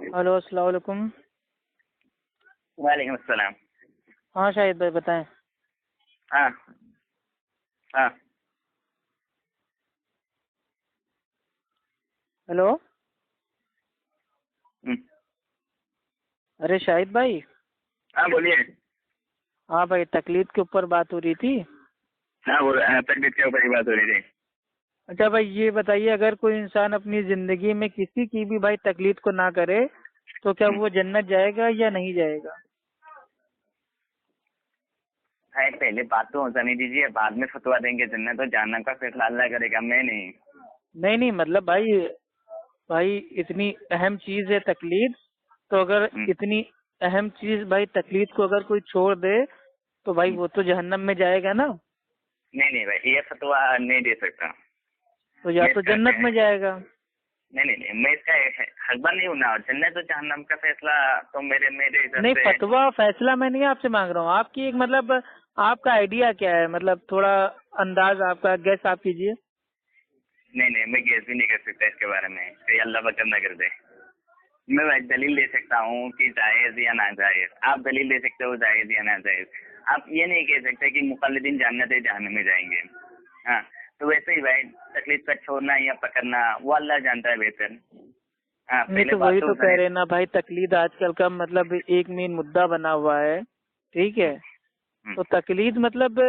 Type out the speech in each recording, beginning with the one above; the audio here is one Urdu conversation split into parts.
ہلو، السلام علیکم۔ وعلیکم السلام۔ ہاں شاہد بھائی بتائیں۔ ہاں ہاں ہلو، ارے شاہد بھائی۔ ہاں بولیے۔ ہاں بھائی، تقلید کے اوپر بات ہو رہی تھی۔ ہاں تقلید کے اوپر ہی بات ہو رہی تھی۔ اچھا بھائی، یہ بتائیے، اگر کوئی انسان اپنی زندگی میں کسی کی بھی بھائی تقلید کو نہ کرے تو کیا وہ جنت جائے گا یا نہیں جائے گا؟ بھائی پہلے بات تو ہوتا نہیں دیجیے، بعد میں فتوا دیں گے۔ جنت تو جہنم کا فیصلہ اللہ کرے گا، میں نہیں۔ نہیں مطلب بھائی اتنی اہم چیز ہے تقلید، تو اگر اتنی اہم چیز بھائی تقلید کو اگر کوئی چھوڑ دے تو بھائی وہ تو جہنم میں جائے گا نا۔ نہیں بھائی، یہ فتوا نہیں دے سکتا۔ تو یا تو جنت میں جائے گا۔ نہیں، میں اس کا حقدار نہیں ہوں نا۔ جنت تو جہنم کا فیصلہ تو میرے نہیں، فتوا فیصلہ میں نہیں آپ سے مانگ رہا ہوں، آپ کی ایک مطلب آپ کا آئیڈیا کیا ہے، مطلب تھوڑا انداز آپ کا گیس آپ کیجیے۔ نہیں، میں گیس بھی نہیں کر سکتا اس کے بارے میں، کہ اللہ بکر نہ کر دے۔ میں دلیل دے سکتا ہوں کہ جائز یا ناجائز، آپ دلیل دے سکتے ہو جائز یا ناجائز۔ آپ یہ نہیں کہہ سکتے کہ مقلدین جنت جہنم میں جائیں گے۔ ہاں، تو ویسے ہی بھائی تکلیف کا چھوڑنا یا پکڑنا وہ اللہ جانتا ہے بہتر۔ نہیں تو وہی تو کہہ رہے نا بھائی، تقلید آج کل کا مطلب ایک مین مدعا بنا ہوا ہے، ٹھیک ہے؟ تو تقلید مطلب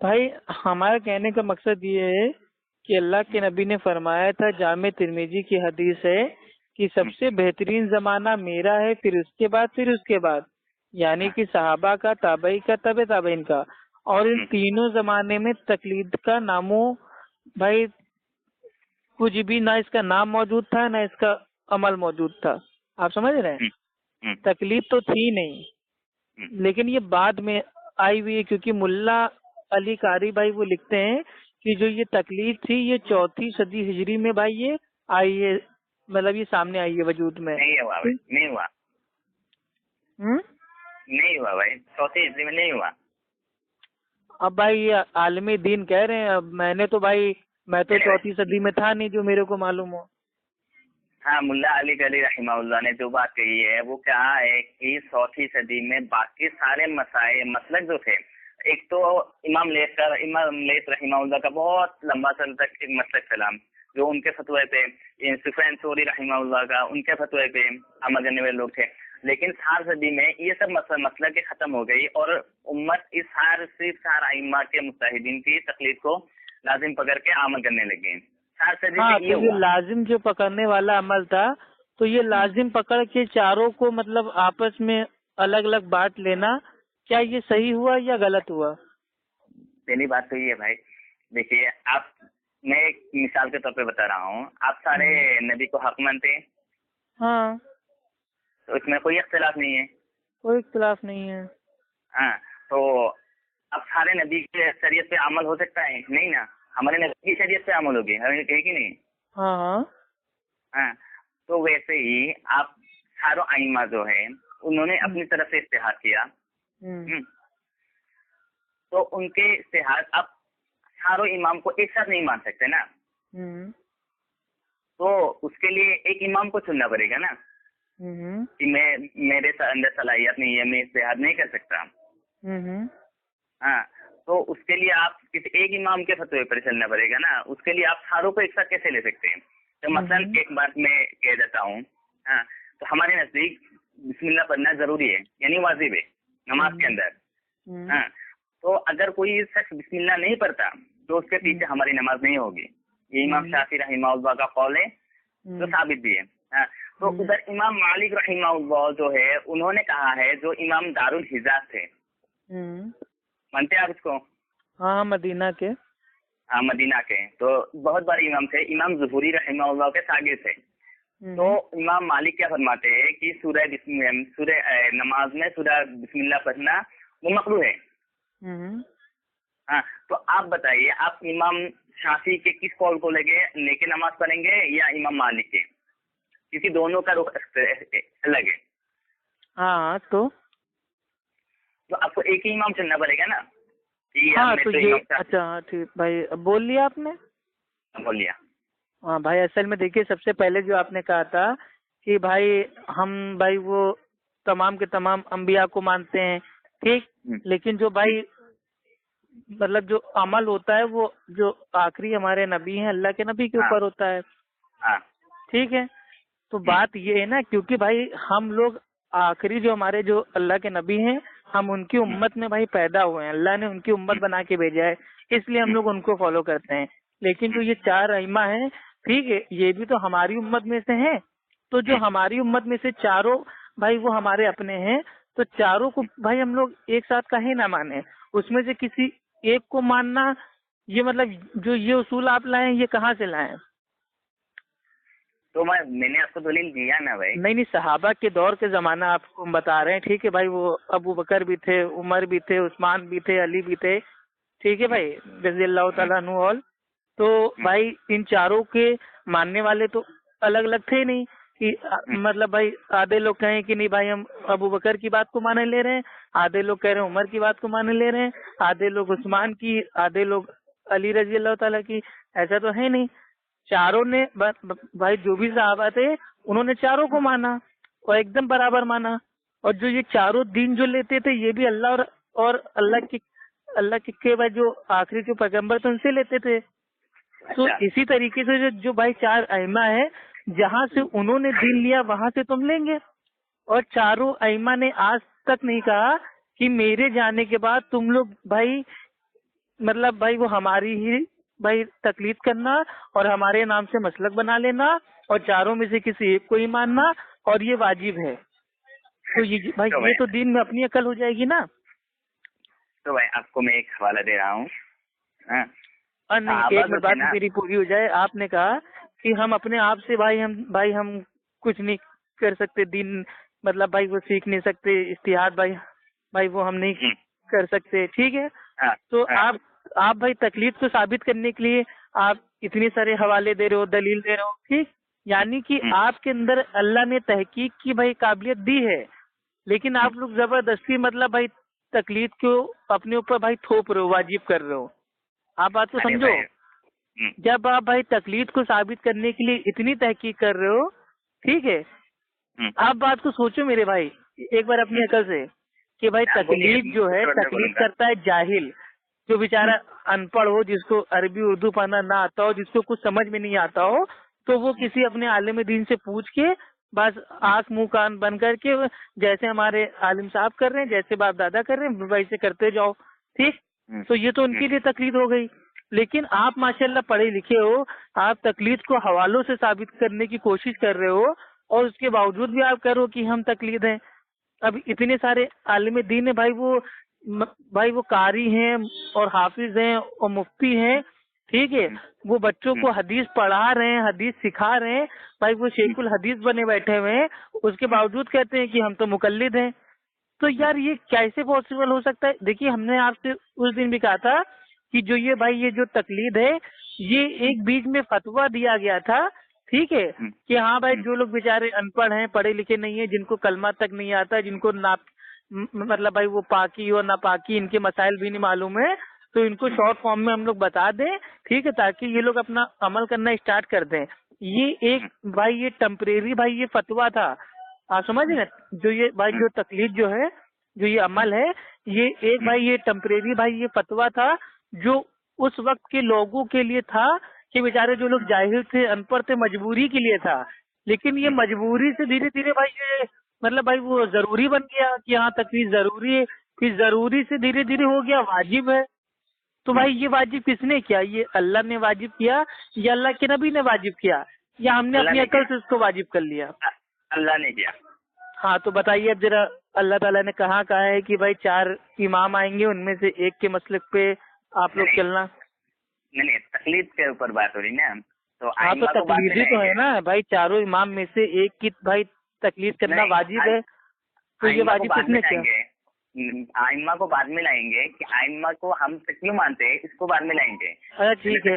بھائی ہمارا کہنے کا مقصد یہ ہے کہ اللہ کے نبی نے فرمایا تھا، جامع ترمذی کی حدیث ہے کہ سب سے بہترین زمانہ میرا ہے، پھر اس کے بعد یعنی کہ صحابہ کا، تابعی کا، تبع تابعین کا، اور ان تینوں زمانے میں تقلید کا نامو بھائی کچھ بھی نہ اس کا نام موجود تھا نہ اس کا عمل موجود تھا۔ آپ سمجھ رہے ہیں؟ تقلید تو تھی نہیں، لیکن یہ بعد میں آئی ہوئی ہے، کیونکہ ملا علی قاری بھائی وہ لکھتے ہیں کہ جو یہ تقلید تھی یہ 4 صدی ہجری میں بھائی یہ آئی ہے، مطلب یہ سامنے آئی ہے وجود میں۔ نہیں ہوا بھائی، 4 ہجری میں نہیں ہوا۔ اب بھائی یہ عالمی دین کہہ رہے ہیں، اب میں تو 4 صدی میں تھا نہیں جو میرے کو معلوم ہو۔ ہاں، ملا علی قاری رحمہ اللہ نے جو بات کہی ہے وہ کیا ہے کہ 4 صدی میں باقی سارے مسائل مسلک جو تھے، ایک تو امام لیث رحمہ اللہ کا بہت لمبا سال تک ایک مسلک چلا، جو ان کے فتوے پہ، سفیان ثوری رحمہ اللہ کا ان کے فتوے پہ عمل کرنے والے لوگ تھے۔ لیکن 4 صدی میں یہ سب مسلک ختم ہو گئی اور امت اس صرف ائمہ کے مجتہدین کی تقلید کو لازم پکڑ کے عمل کرنے لگے۔ 4 صدی میں یہ لازم جو پکڑنے والا عمل تھا، تو یہ لازم پکڑ کے چاروں کو مطلب آپس میں الگ الگ بانٹ لینا، کیا یہ صحیح ہوا یا غلط ہوا؟ پہلی بات تو یہ ہے بھائی، دیکھیے میں ایک مثال کے طور پہ بتا رہا ہوں، آپ سارے نبی کو حق مانتے ہیں؟ ہاں، تو اس میں کوئی اختلاف نہیں ہے؟ کوئی اختلاف نہیں ہے۔ ہاں، تو اب سارے نبی کی شریعت پہ عمل ہو سکتا ہے؟ نہیں نا، ہمارے نبی کی شریعت پہ عمل ہوگی، ہمیں کہے کہ نہیں؟ ہاں، تو ویسے ہی آپ ساروں ائمہ جو ہیں انہوں نے اپنی طرف سے اجتہاد کیا، تو ان کے اجتہاد اب ساروں امام کو ایک ساتھ نہیں مان سکتے نا، تو اس کے لیے ایک امام کو چننا پڑے گا نا، کہ میرے اندر صلاحیت نہیں ہے، میں اجتہاد نہیں کر سکتا۔ ہاں، تو اس کے لیے آپ کسی ایک امام کے فتوے پر چلنا پڑے گا نا، اس کے لیے آپ ساروں کو ایک ساتھ کیسے لے سکتے ہیں؟ تو مثلاً ایک بات میں کہہ دیتا ہوں، ہاں، تو ہمارے نزدیک بسم اللہ پڑھنا ضروری ہے، یعنی واجب ہے نماز کے اندر۔ ہاں، تو اگر کوئی شخص بسم اللہ نہیں پڑھتا تو اس کے پیچھے ہماری نماز نہیں ہوگی، یہ امام شافعی رحمہ اللہ کا قول ہے، جو ثابت بھی ہے۔ ہاں، تو ادھر امام مالک رحمہ اللہ جو ہے انہوں نے کہا ہے، جو امام دارالحجاز تھے، مانتے ہیں آپ اس کو؟ ہاں، مدینہ کے۔ ہاں، مدینہ کے تو بہت بڑے امام تھے، امام ظہوری رحمہ اللہ کے شاگرد تھے۔ تو امام مالک کیا فرماتے ہیں کہ نماز میں سورہ بسم اللہ پڑھنا وہ مقروہ ہے۔ ہاں، تو آپ بتائیے، آپ امام شافعی کے کس قول کو لے کے نماز پڑھیں گے یا امام مالک کے؟ کیونکہ دونوں کا رخ الگ ہے۔ ہاں، تو آپ کو ایک ہی امام چننا پڑے گا نا۔ ہاں، تو یہ اچھا ٹھیک بھائی، بول لیا آپ نے؟ بول لیا۔ ہاں بھائی، اصل میں دیکھیے، سب سے پہلے جو آپ نے کہا تھا کہ بھائی ہم بھائی وہ تمام کے تمام انبیاء کو مانتے ہیں، ٹھیک، لیکن جو بھائی مطلب جو عمل ہوتا ہے وہ جو آخری ہمارے نبی ہیں اللہ کے نبی کے اوپر ہوتا ہے، ٹھیک ہے. تو بات یہ ہے نا، کیونکہ بھائی ہم لوگ آخری جو ہمارے جو اللہ کے نبی ہیں ہم ان کی امت میں بھائی پیدا ہوئے ہیں، اللہ نے ان کی امت بنا کے بھیجا ہے، اس لیے ہم لوگ ان کو فالو کرتے ہیں. لیکن جو یہ 4 ائمہ ہیں، ٹھیک ہے، یہ بھی تو ہماری امت میں سے ہیں. تو جو ہماری امت میں سے چاروں بھائی وہ ہمارے اپنے ہیں، تو چاروں کو بھائی ہم لوگ ایک ساتھ کہیں نہ مانیں، اس میں سے کسی ایک کو ماننا، یہ مطلب جو یہ اصول آپ لائیں یہ کہاں سے لائیں؟ تو میں نے آپ کو دلیل دیا نا بھائی. نہیں، صحابہ کے دور کے زمانہ آپ کو بتا رہے ہیں، ٹھیک ہے بھائی، وہ ابو بکر بھی تھے، عمر بھی تھے، عثمان بھی تھے، علی بھی تھے، ٹھیک ہے بھائی، رضی اللہ تعالیٰ عنہ. اور تو بھائی ان چاروں کے ماننے والے تو الگ الگ تھے نہیں کہ مطلب بھائی آدھے لوگ کہیں کہ نہیں بھائی ہم ابو بکر کی بات کو مانے لے رہے ہیں، آدھے لوگ کہہ رہے ہیں عمر کی بات کو مانے لے رہے ہیں، آدھے لوگ عثمان کی، آدھے لوگ علی رضی اللہ تعالیٰ کی. ایسا تو ہے نہیں، چاروں نے بھائی جو بھی صحابہ تھے انہوں نے چاروں کو مانا اور ایک دم برابر مانا. اور جو یہ چاروں دین جو لیتے تھے یہ بھی اللہ اور اللہ کے بھائی جو آخری جو پیغمبر تھے ان سے لیتے تھے. تو اسی طریقے سے جو بھائی 4 ائمہ ہیں، جہاں سے انہوں نے دین لیا وہاں سے تم لیں گے. اور چاروں ائمہ نے آج تک نہیں کہا کہ میرے جانے کے بعد تم لوگ بھائی مطلب بھائی وہ ہماری ہی بھائی تقلید کرنا اور ہمارے نام سے مسلک بنا لینا اور چاروں میں سے کسی ایک کو ہی ماننا اور یہ واجب ہے. تو یہ بھائی یہ تو دین میں اپنی عقل ہو جائے گی نا. تو بھائی آپ کو میں ایک حوالہ دے رہا ہوں. نہیں، ایک منٹ بات میری پوری ہو جائے. آپ نے کہا کہ ہم اپنے آپ سے بھائی ہم کچھ نہیں کر سکتے، دین مطلب بھائی وہ سیکھ نہیں سکتے، اجتہاد بھائی وہ ہم نہیں کر سکتے، ٹھیک ہے. تو آپ بھائی تقلید کو ثابت کرنے کے لیے آپ اتنے سارے حوالے دے رہے ہو، دلیل دے رہے ہو، ٹھیک، یعنی کہ آپ کے اندر اللہ نے تحقیق کی بھائی قابلیت دی ہے، لیکن آپ لوگ زبردستی مطلب بھائی تقلید کو اپنے اوپر بھائی تھوپ رہے ہو، واجب کر رہے ہو. آپ بات کو سمجھو، جب آپ بھائی تقلید کو ثابت کرنے کے لیے اتنی تحقیق کر رہے ہو، ٹھیک ہے، آپ بات کو سوچو میرے بھائی ایک بار اپنی عقل سے کہ بھائی تقلید جو ہے تقلید کرتا ہے جاہل، جو بیچارہ ان پڑھ ہو، جس کو عربی اردو پڑھنا نہ آتا ہو، جس کو کچھ سمجھ میں نہیں آتا ہو، تو وہ کسی اپنے عالم دین سے پوچھ کے بس آنکھ منہ کان بند کر کے جیسے ہمارے عالم صاحب کر رہے ہیں، جیسے باپ دادا کر رہے ہیں ویسے کرتے جاؤ، ٹھیک. تو یہ تو ان کے لیے تقلید ہو گئی. لیکن آپ ماشاءاللہ پڑھے لکھے ہو، آپ تقلید کو حوالوں سے ثابت کرنے کی کوشش کر رہے ہو اور اس کے باوجود بھی آپ کرو کہ ہم تقلید ہیں. اب اتنے سارے عالم دین ہیں بھائی وہ قاری ہیں اور حافظ ہیں اور مفتی ہیں، ٹھیک ہے، وہ بچوں کو حدیث پڑھا رہے ہیں، حدیث سکھا رہے ہیں، بھائی وہ شیخ الحدیث بنے بیٹھے ہوئے ہیں، اس کے باوجود کہتے ہیں کہ ہم تو مقلد ہیں. تو یار یہ کیسے پاسبل ہو سکتا ہے؟ دیکھیے ہم نے آپ سے اس دن بھی کہا تھا کہ جو یہ جو تقلید ہے یہ ایک بیچ میں فتویٰ دیا گیا تھا، ٹھیک ہے، کہ ہاں بھائی جو لوگ بیچارے ان پڑھ ہیں، پڑھے لکھے نہیں ہیں، جن کو کلمہ تک نہیں آتا، جن کو مطلب بھائی وہ پاکی اور ناپاکی ان کے مسائل بھی نہیں معلوم ہے، تو ان کو شارٹ فارم میں ہم لوگ بتا دیں، ٹھیک ہے، تاکہ یہ لوگ اپنا عمل کرنا اسٹارٹ کر دیں. یہ ایک بھائی یہ ٹمپریری بھائی یہ فتویٰ تھا، آپ سمجھ رہے ہیں؟ جو یہ بھائی جو تقلید جو ہے، جو یہ عمل ہے، یہ ایک بھائی یہ ٹمپریری بھائی یہ فتویٰ تھا جو اس وقت کے لوگوں کے لیے تھا کہ بیچارے جو لوگ جاہل تھے، ان پڑھ تھے، مجبوری کے لیے تھا. لیکن یہ مجبوری سے دھیرے دھیرے بھائی یہ مطلب بھائی وہ ضروری بن گیا کہ ہاں تقلید ضروری ہے، پھر ضروری سے دھیرے دھیرے ہو گیا واجب ہے. تو بھائی یہ واجب کس نے کیا؟ یہ اللہ نے واجب کیا یا اللہ کے نبی نے واجب کیا یا ہم نے اپنی عقل سے اس کو واجب کر لیا؟ اللہ نے کیا. ہاں تو بتائیے اب ذرا، اللہ تعالیٰ نے کہا ہے کہ بھائی 4 امام آئیں گے، ان میں سے ایک کے مسلک پہ آپ لوگ چلنا. نہیں، تقلید کے اوپر بات ہو رہی نا. تو ہاں تو تقلیدی تو ہے نا بھائی، چاروں امام میں سے ایک کی بھائی تقلید کرنا واجب ہے. تو یہ واجب کس نے کیا؟ ائمہ کو بعد میں لائیں گے کہ ائمہ کو ہم کیوں مانتے ہیں، اس کو بعد میں لائیں گے. اچھا ٹھیک ہے،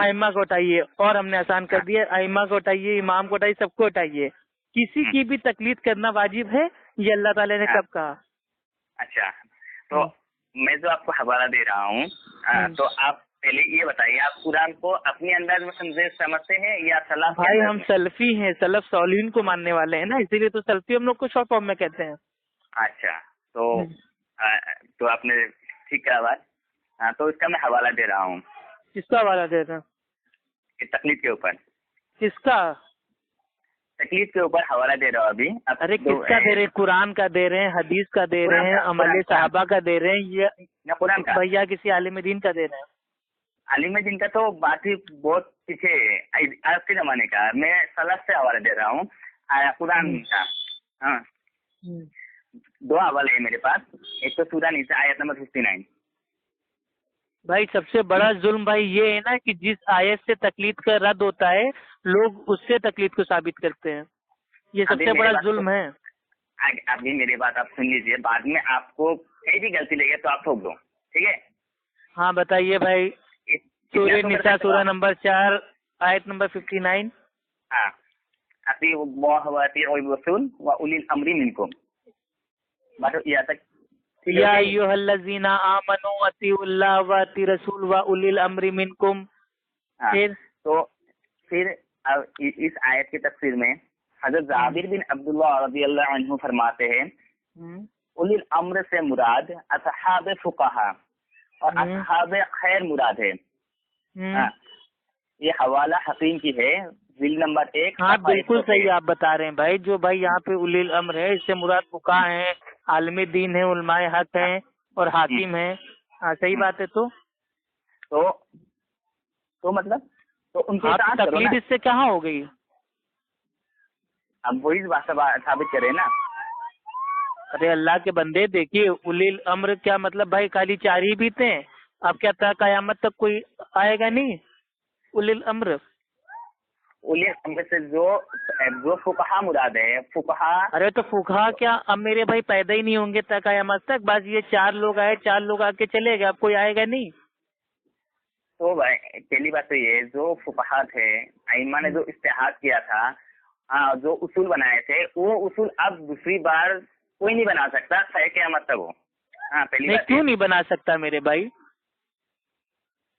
ائمہ کو ہٹائیے، اور ہم نے آسان کر دیا، ائمہ کو ہٹائیے، امام کو ہٹائیے، سب کو ہٹائیے. کسی کی بھی تقلید کرنا واجب ہے، یہ اللہ تعالیٰ نے کب کہا؟ اچھا، تو میں جو آپ کو حوالہ دے رہا ہوں تو آپ پہلے یہ بتائیے آپ قرآن کو اپنے انداز میں سمجھتے ہیں یا سلف؟ بھائی ہم سلفی ہیں، سلف صالحین کو ماننے والے ہیں نا، اسی لیے تو سلفی ہم لوگ کو شارٹ فارم میں کہتے ہیں. اچھا تو آپ نے ٹھیک کہا بات. ہاں تو اس کا میں حوالہ دے رہا ہوں. کس کا حوالہ دے رہے ہیں؟ تقلید کے اوپر. کس کا؟ تقلید کے اوپر حوالہ دے رہا ہوں ابھی. ارے کس کا دے رہے ہیں؟ قرآن کا دے رہے ہیں، حدیث کا دے رہے ہیں، عمل صحابہ کا دے رہے ہیں، یا قرآن کا بھیا کسی عالم دین کا دے رہے ہیں؟ عالم دین کا تو بات ہی بہت پیچھے آج کے زمانے کا. میں سلف سے حوالہ دے رہا ہوں قرآن کا. ہاں دو حوالے ہیں میرے پاس. ایک تو سورہ نساء آیت نمبر 59. بھائی سب سے بڑا ظلم بھائی یہ ہے نا کہ جس آیت سے تقلید کا رد ہوتا ہے لوگ اس سے تقلید کو ثابت کرتے ہیں. یہ سب سے بڑا ظلم ہے. ابھی میری بات آپ سن لیجیے، بعد میں آپ کو کہیں بھی غلطی لگے تو آپ ٹھوک دو، ٹھیک ہے؟ ہاں بتائیے بھائی. سورہ نساء سورہ نمبر 4 آیت نمبر 59. ہاں اطیعوا اللہ واطیعوا الرسول واولی الامر منکم. بات یہاں تک. یا ایھا الذین آمنوا اطیعوا اللہ واطیعوا الرسول واولی الامر منکم. پھر اس آیت کی تفسیر میں حضرت جابر بن عبداللہ رضی اللہ عنہ فرماتے ہیں اولی الامر سے مراد اصحاب فقہا اور اصحاب خیر مراد ہے. یہ حوالہ حکیم کی ہے، ذیل نمبر 1. ہاں بالکل صحیح آپ بتا رہے ہیں بھائی. جو بھائی یہاں پہ اولی الامر ہے اس سے مراد فقہا ہیں، عالم دین ہیں، علماء حق ہیں اور حاکم ہیں. ہاں صحیح بات ہے. تو مطلب تو ان کی تقلید اس سے کہاں ہو گئی؟ اب وہی بات ثابت کرے نا. ارے اللہ کے بندے دیکھیے اولی الامر کیا مطلب بھائی خالی 4 ہی بیتے ہیں؟ اب کیا تھا قیامت تک کوئی آئے گا نہیں اولی الامر؟ اولی الامر سے جو فقہا مراد ہے فقہا. ارے تو فقہا کیا اب میرے بھائی پیدا ہی نہیں ہوں گے تک قیامت تک؟ بس یہ 4 لوگ آئے، 4 لوگ آ کے چلے گئے، اب کوئی آئے گا نہیں. تو بھائی پہلی بات تو یہ جو فقہا تھے، ائمہ نے جو اجتہاد کیا تھا، جو اصول بنائے تھے، وہ اصول اب دوسری بار کوئی نہیں بنا سکتا قیامت تک ہو. ہاں پہلی بات. کیوں نہیں بنا سکتا میرے بھائی؟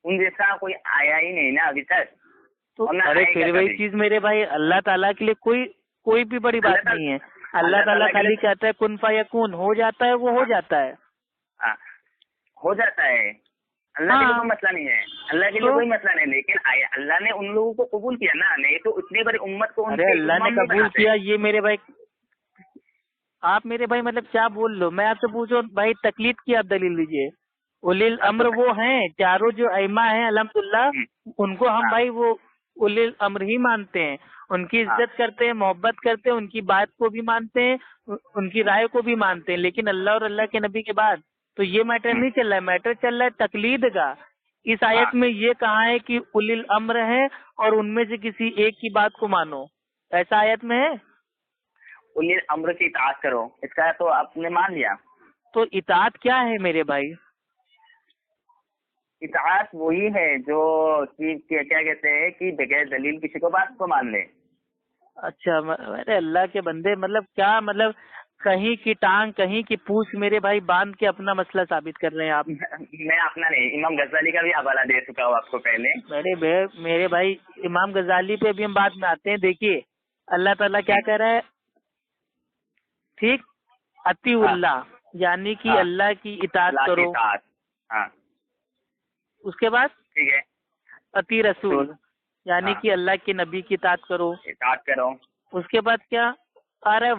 ان جیسا کوئی آیا ہی نہیں نا ابھی تک. ارے پھر وہی چیز میرے بھائی، اللہ تعالیٰ کے لیے کوئی بھی بڑی بات نہیں ہے. اللہ تعالیٰ خالی کہتا ہے کن فیکون، ہو جاتا ہے، وہ ہو جاتا ہے. ہو جاتا ہے. اللہ کے لیے کوئی مسئلہ نہیں ہے، اللہ کے لیے کوئی مسئلہ نہیں. لیکن اللہ نے ان لوگوں کو قبول کیا نا، نہیں تو اتنی بڑی امت کو اللہ نے قبول کیا. یہ میرے بھائی آپ میرے بھائی مطلب کیا بول لو؟ میں آپ سے پوچھو بھائی تقلید کی آپ دلیل دیجیے. اولی الامر وہ ہیں چاروں جو ائمہ ہیں الحمدللہ، ان کو ہم بھائی وہ اولی الامر ہی مانتے ہیں، ان کی عزت کرتے ہیں، محبت کرتے ہیں، ان کی بات کو بھی مانتے ہیں، ان کی رائے کو بھی مانتے ہیں. لیکن اللہ اور اللہ کے نبی کے بعد تو یہ میٹر نہیں چل رہا ہے. میٹر چل رہا ہے تقلید کا. اس آیت میں یہ کہا ہے کہ اولی الامر ہے اور ان میں سے کسی ایک کی بات کو مانو، ایسا آیت میں ہے؟ اولی الامر کی اطاعت کرو، اس کا تو آپ نے مان لیا. تو اطاعت کیا ہے میرے بھائی؟ اطاعت وہی ہے جو کیا کہتے ہیں کہ بغیر دلیل کسی کو بات کو مان لے. اچھا میرے اللہ کے بندے مطلب کیا مطلب کہیں کی ٹانگ کہیں کی پوچھ میرے بھائی باندھ کے اپنا مسئلہ ثابت کر رہے ہیں آپ. میں اپنا نہیں، امام غزالی کا بھی حوالہ دے چکا ہوں آپ کو پہلے. میرے بھائی امام غزالی پہ بھی ہم بات میں آتے ہیں. دیکھیے اللہ تعالیٰ کیا کہہ رہا ہے، ٹھیک، اطیع اللہ یعنی کہ اللہ کی اطاعت کرو. اس کے بعد ٹھیک ہے اطیع رسول یعنی کہ اللہ کے نبی کی اطاعت کرو. اس کے بعد کیا آ رہا ہے،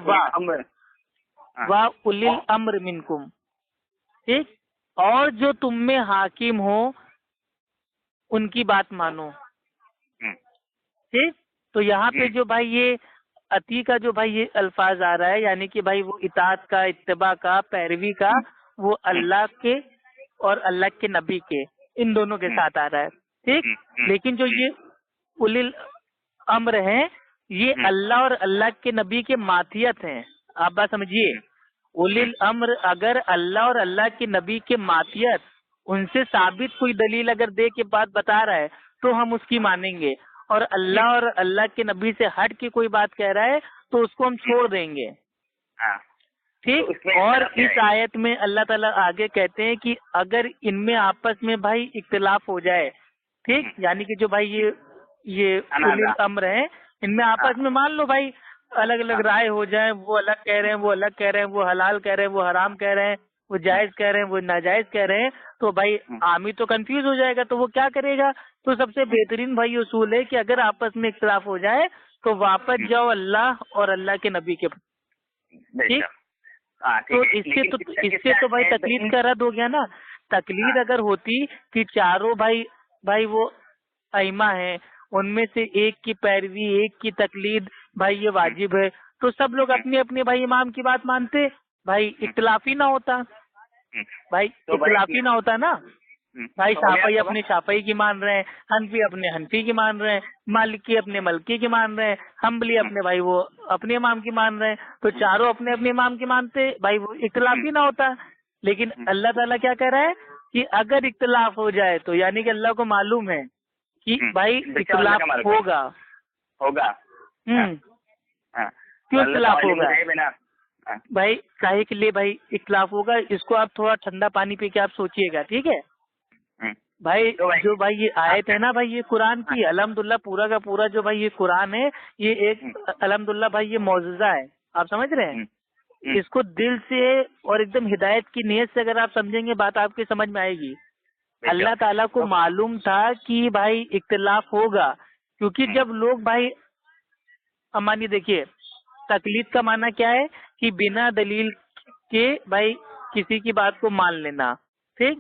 وا اولی الامر منکم، ٹھیک، اور جو تم میں حاکم ہو ان کی بات مانو. ٹھیک. تو یہاں پہ جو بھائی یہ اطیع کا جو بھائی یہ الفاظ آ رہا ہے یعنی کہ بھائی وہ اطاعت کا، اتباع کا، پیروی کا، وہ اللہ کے اور اللہ کے نبی کے ان دونوں کے ساتھ آ رہا ہے. ٹھیک. لیکن جو یہ اولی الامر ہیں یہ اللہ اور اللہ کے نبی کے ماتحت ہیں. آپ بات سمجھیے، اولی الامر اگر اللہ اور اللہ کے نبی کے ماتحت ان سے ثابت کوئی دلیل اگر دے کے بات بتا رہا ہے تو ہم اس کی مانیں گے، اور اللہ اور اللہ کے نبی سے ہٹ کے کوئی بات کہہ رہا ہے تو اس کو ہم چھوڑ دیں گے. ٹھیک. اور اس آیت میں اللہ تعالیٰ آگے کہتے ہیں کہ اگر ان میں آپس میں بھائی اختلاف ہو جائے، ٹھیک، یعنی کہ جو بھائی یہ اولی الامر ہیں، ان میں آپس میں مان لو بھائی الگ الگ رائے ہو جائیں، وہ الگ کہہ رہے ہیں، وہ الگ کہہ رہے ہیں، وہ حلال کہہ رہے ہیں، وہ حرام کہہ رہے ہیں، وہ جائز کہہ رہے ہیں، وہ ناجائز کہہ رہے ہیں، تو بھائی عامی تو کنفیوز ہو جائے گا. تو وہ کیا کرے گا؟ تو سب سے بہترین بھائی اصول ہے کہ اگر آپس میں اختلاف ہو جائے تو واپس جاؤ اللہ اور اللہ کے نبی کے. ٹھیک. تو اس سے تو بھائی تقلید کا رد ہو گیا نا. تقلید اگر ہوتی کہ چاروں بھائی وہ ائمہ ہیں، ان میں سے ایک کی پیروی، ایک کی تقلید بھائی یہ واجب ہے، تو سب لوگ اپنے اپنے بھائی امام کی بات مانتے، بھائی اختلافی نہ ہوتا. بھائی اختلافی نہ ہوتا نا. بھائی شافعی اپنے شافعی کی مان رہے ہیں، حنفی اپنے حنفی کی مان رہے ہیں، مالکی اپنے مالکی کی مان رہے ہیں، حنبلی اپنے بھائی وہ اپنے امام کی مان رہے ہیں، تو چاروں اپنے اپنے امام کی مانتے، بھائی وہ اختلافی نہ ہوتا. لیکن اللہ تعالیٰ کیا کہہ رہا ہے کہ اگر اختلاف ہو جائے تو یعنی کہ اللہ کو معلوم ہے کہ بھائی اختلاف ہوگا. کیوں اختلاف ہوگا بھائی؟ کاہے کے لیے بھائی اختلاف ہوگا؟ اس کو آپ تھوڑا ٹھنڈا پانی پی کے آپ سوچیے گا. ٹھیک ہے بھائی. جو بھائی یہ آیت ہے نا بھائی، یہ قرآن کی الحمدللہ پورا کا پورا جو بھائی یہ قرآن ہے، یہ ایک الحمدللہ بھائی یہ معجزہ ہے. آپ سمجھ رہے ہیں؟ اس کو دل سے اور ایک دم ہدایت کی نیت سے اگر آپ سمجھیں گے بات آپ کی سمجھ میں آئے گی. اللہ تعالیٰ کو معلوم تھا کہ بھائی اختلاف ہوگا، کیونکہ جب لوگ بھائی امانی دیکھیے، تقلید کا معنی کیا ہے کہ بنا دلیل کے بھائی کسی کی بات کو مان لینا. ٹھیک.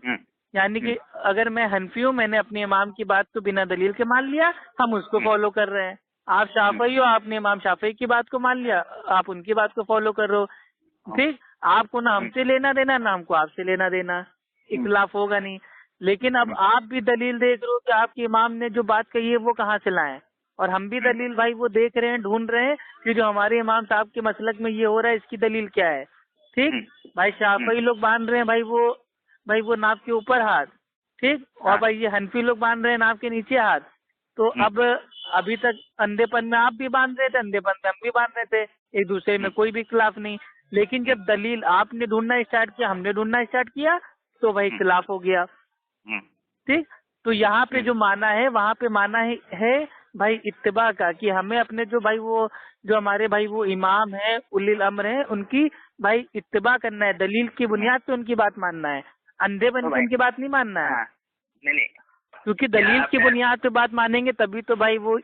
یعنی کہ اگر میں حنفی ہوں، میں نے اپنے امام کی بات کو بنا دلیل کے مان لیا، ہم اس کو فالو کر رہے ہیں. آپ شافعی ہو، آپ نے امام شافعی کی بات کو مان لیا، آپ ان کی بات کو فالو کر رہے ہو. ٹھیک. آپ کو نہ ہم سے لینا دینا، نہ ہم کو آپ سے لینا دینا، اختلاف ہوگا نہیں. لیکن اب آپ بھی دلیل دیکھ رہے ہو کہ آپ کے امام نے جو بات کہی ہے وہ کہاں سے لائیں، اور ہم بھی دلیل بھائی وہ دیکھ رہے ہیں، ڈھونڈ رہے ہیں کہ جو ہمارے امام صاحب کے مسلک میں یہ ہو رہا ہے اس کی دلیل کیا ہے. ٹھیک. بھائی شافعی لوگ باندھ رہے ہیں بھائی وہ ناف کے اوپر ہاتھ. ٹھیک. اور بھائی یہ حنفی لوگ باندھ رہے ہیں ناف کے نیچے ہاتھ. تو اب ابھی تک اندھے پن میں آپ بھی باندھ رہے تھے، اندھے پن میں ہم بھی باندھ رہے تھے، ایک دوسرے میں کوئی بھی اختلاف نہیں. لیکن جب دلیل آپ نے ڈھونڈنا اسٹارٹ کیا، ہم نے ڈھونڈنا اسٹارٹ کیا، تو بھائی اختلاف ہو گیا. ٹھیک. تو یہاں پہ جو معنی ہے وہاں پہ معنی ہے بھائی اتباع کا، کہ ہمیں اپنے جو بھائی وہ جو ہمارے بھائی وہ امام ہیں، اولی الامر ہیں، ان کی بھائی اتباع کرنا ہے، دلیل کی بنیاد پہ ان کی بات ماننا ہے، اندھے بن کے ان کی بات نہیں ماننا ہے. کیونکہ دلیل کی بنیاد پہ بات مانیں گے تبھی تو بھائی وہ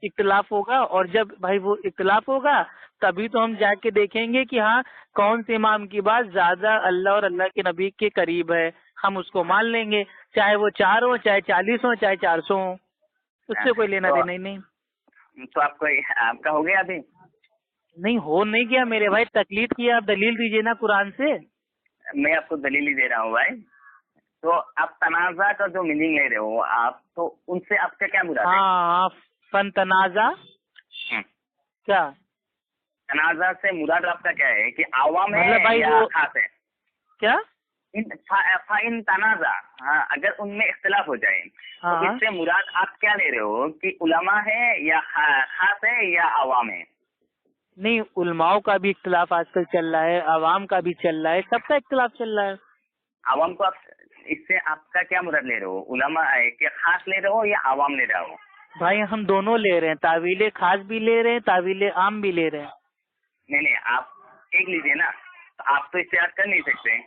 اختلاف ہوگا، اور جب بھائی وہ اختلاف ہوگا تبھی تو ہم جا کے دیکھیں گے کہ ہاں کون سے امام کی بات زیادہ اللہ اور اللہ کے نبی کے قریب ہے، ہم اس کو مان لیں گے، چاہے وہ 4 ہو، چاہے 40 ہو، چاہے 400 ہو، اس سے کوئی لینا دینا ہی نہیں. تو آپ کا ہو گیا ابھی؟ نہیں ہو نہیں گیا میرے بھائی، تقلید کی آپ دلیل دیجیے نا قرآن سے. میں آپ کو دلیل ہی دے رہا ہوں بھائی. تو آپ تنازع کا جو میننگ لے رہے ہو آپ، تو ان سے آپ کا کیا مراد ہے؟ ہاں فن تنازع کیا؟ تنازع سے مراد آپ کا کیا ہے کہ عوام ہے مطلب یا خاص ہے؟ کیا فَإِن تنازع، ہاں اگر ان میں اختلاف ہو جائے تو اس سے مراد آپ کیا لے رہے ہو کہ علماء ہے یا خاص ہے یا عوام ہے؟ نہیں، علماؤں کا بھی اختلاف آج کل چل رہا ہے، عوام کا بھی چل رہا ہے، سب کا اختلاف چل رہا ہے. عوام کو اس سے آپ کا کیا مراد لے رہے ہو؟ علماء ہے کہ خاص لے رہے ہو یا عوام لے رہے ہو؟ بھائی ہم دونوں لے رہے ہیں، تعویل خاص بھی لے رہے ہیں، تعویل عام بھی لے رہے ہیں. نہیں آپ ایک لیجیے نا، آپ تو اشتہاد کر نہیں سکتے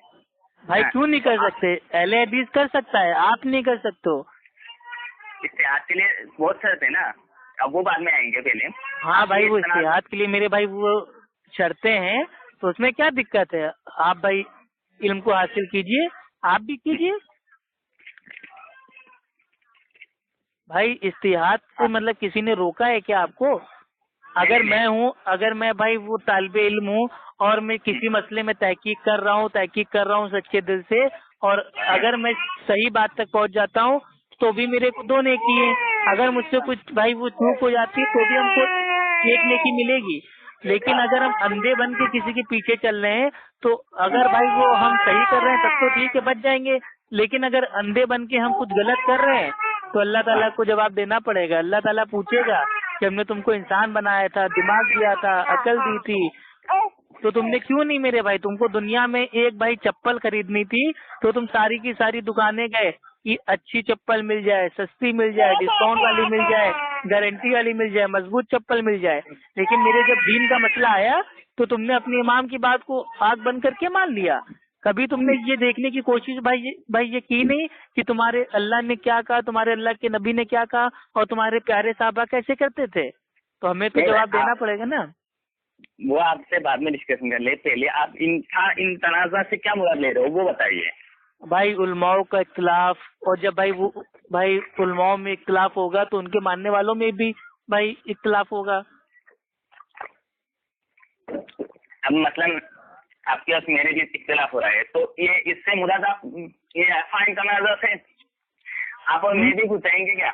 بھائی. کیوں نہیں کر سکتے؟ اہل حدیث کر سکتا ہے، آپ نہیں کر سکتے ہو. اشتہاد کے لیے بہت شرط ہے نا، اب وہ بعد میں آئیں گے پہلے. ہاں بھائی وہ اشتہاد کے لیے میرے بھائی وہ شرطیں ہیں، تو اس میں کیا دقت ہے؟ آپ بھائی علم کو حاصل کیجئے، آپ بھی کیجئے. بھائی اشتہاد سے مطلب کسی نے روکا ہے کیا آپ کو؟ اگر میں بھائی وہ طالب علم ہوں اور میں کسی مسئلے میں تحقیق کر رہا ہوں سچے دل سے، اور اگر میں صحیح بات تک پہنچ جاتا ہوں تو بھی میرے کو 2 نیکی ہے. اگر مجھ سے کچھ بھائی وہ چوک ہو جاتی ہے تو بھی ہم کو 1 نیکی ملے گی. لیکن اگر ہم اندھے بن کے کسی کے پیچھے چل رہے ہیں تو اگر بھائی وہ ہم صحیح کر رہے ہیں تب تو ٹھیک ہے، بچ جائیں گے. لیکن اگر اندھے بن کے ہم کچھ غلط کر رہے ہیں تو اللہ تعالیٰ کو جواب دینا پڑے گا. اللہ تعالیٰ پوچھے گا کہ ہم نے تم کو انسان بنایا تھا، دماغ دیا تھا، عقل دی تھی، تو تم نے کیوں نہیں میرے بھائی، تم کو دنیا میں ایک بھائی چپل خریدنی تھی تو تم ساری کی ساری دکانیں گئے کہ اچھی چپل مل جائے، سستی مل جائے، ڈسکاؤنٹ والی مل جائے، گارنٹی والی مل جائے، مضبوط چپل مل جائے، لیکن میرے جب دین کا مسئلہ آیا تو تم نے اپنے امام کی بات کو آنکھ بند کر کے مان لیا. کبھی تم نے یہ دیکھنے کی کوشش بھائی یہ کی نہیں کہ تمہارے اللہ نے کیا کہا، تمہارے اللہ کے نبی نے کیا کہا، اور تمہارے پیارے صحابہ کیسے کرتے تھے؟ تو ہمیں تو جواب دینا پڑے گا نا. وہ آپ سے بعد میں ڈسکشن کر لیں، پہلے آپ ان تنازعات سے کیا مراد لے رہے ہو وہ بتائیے. بھائی علماء کا اختلاف، اور جب بھائی علماء میں اختلاف ہوگا تو ان کے ماننے والوں میں بھی بھائی اختلاف ہوگا. اب مثلاً آپ کے پاس میرے بھی اختلاف ہو رہا ہے تو یہ اس سے مراد آپ یہ فائن تنازع سے آپ اور میں بھی پوچھیں گے کیا؟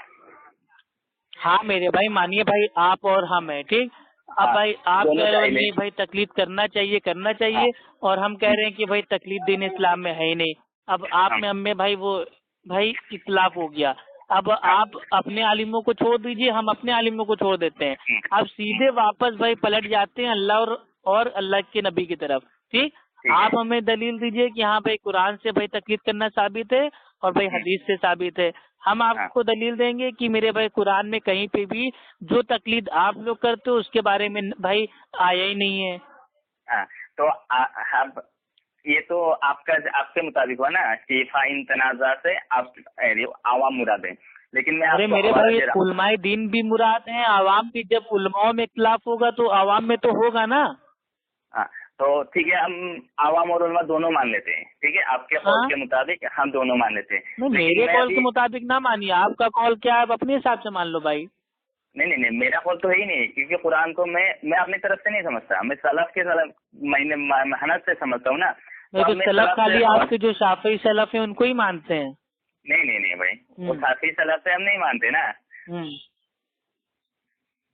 ہاں میرے بھائی مانیے بھائی، آپ اور ہم ہیں ٹھیک. اب بھائی آپ کہہ رہے ہیں بھائی تقلید کرنا چاہیے اور ہم کہہ رہے ہیں کہ بھائی تقلید دین اسلام میں ہے ہی نہیں. اب آپ میں ہم میں بھائی اختلاف ہو گیا. اب آپ اپنے عالموں کو چھوڑ دیجئے، ہم اپنے عالموں کو چھوڑ دیتے ہیں. اب سیدھے واپس بھائی پلٹ جاتے ہیں اللہ اور اللہ کے نبی کی طرف. ٹھیک، آپ ہمیں دلیل دیجئے کہ ہاں بھائی قرآن سے بھائی تقلید کرنا ثابت ہے اور بھائی حدیث سے ثابت ہے. ہم آپ کو دلیل دیں گے کہ میرے بھائی قرآن میں کہیں پہ بھی جو تقلید آپ لوگ کرتے ہو اس کے بارے میں بھائی آیا ہی نہیں ہے. تو یہ تو آپ کے مطابق ہوا نا کہ فائن تنازع سے آپ عوام مراد ہیں، لیکن میں میرے بھائی علماء دین بھی مراد ہیں، عوام بھی. جب علماء میں اختلاف ہوگا تو عوام میں تو ہوگا نا. تو ٹھیک ہے، ہم عوام اور علماء دونوں مان لیتے ہیں. ٹھیک ہے، آپ کے قول کے مطابق ہم دونوں مان لیتے ہیں. میرے قول کے مطابق نہ مانیے، آپ کا قول کیا ہے آپ اپنے حساب سے مان لو بھائی. نہیں، میرا قول تو ہے ہی نہیں، کیونکہ قرآن کو میں اپنی طرف سے نہیں سمجھتا، میں سلف کے محنت سے سمجھتا ہوں نا. تو سلف خالی آپ کے جو شافعی سلف ہیں ان کو ہی مانتے ہیں. نہیں بھائی، وہ شافعی سلف سے ہم نہیں مانتے نا.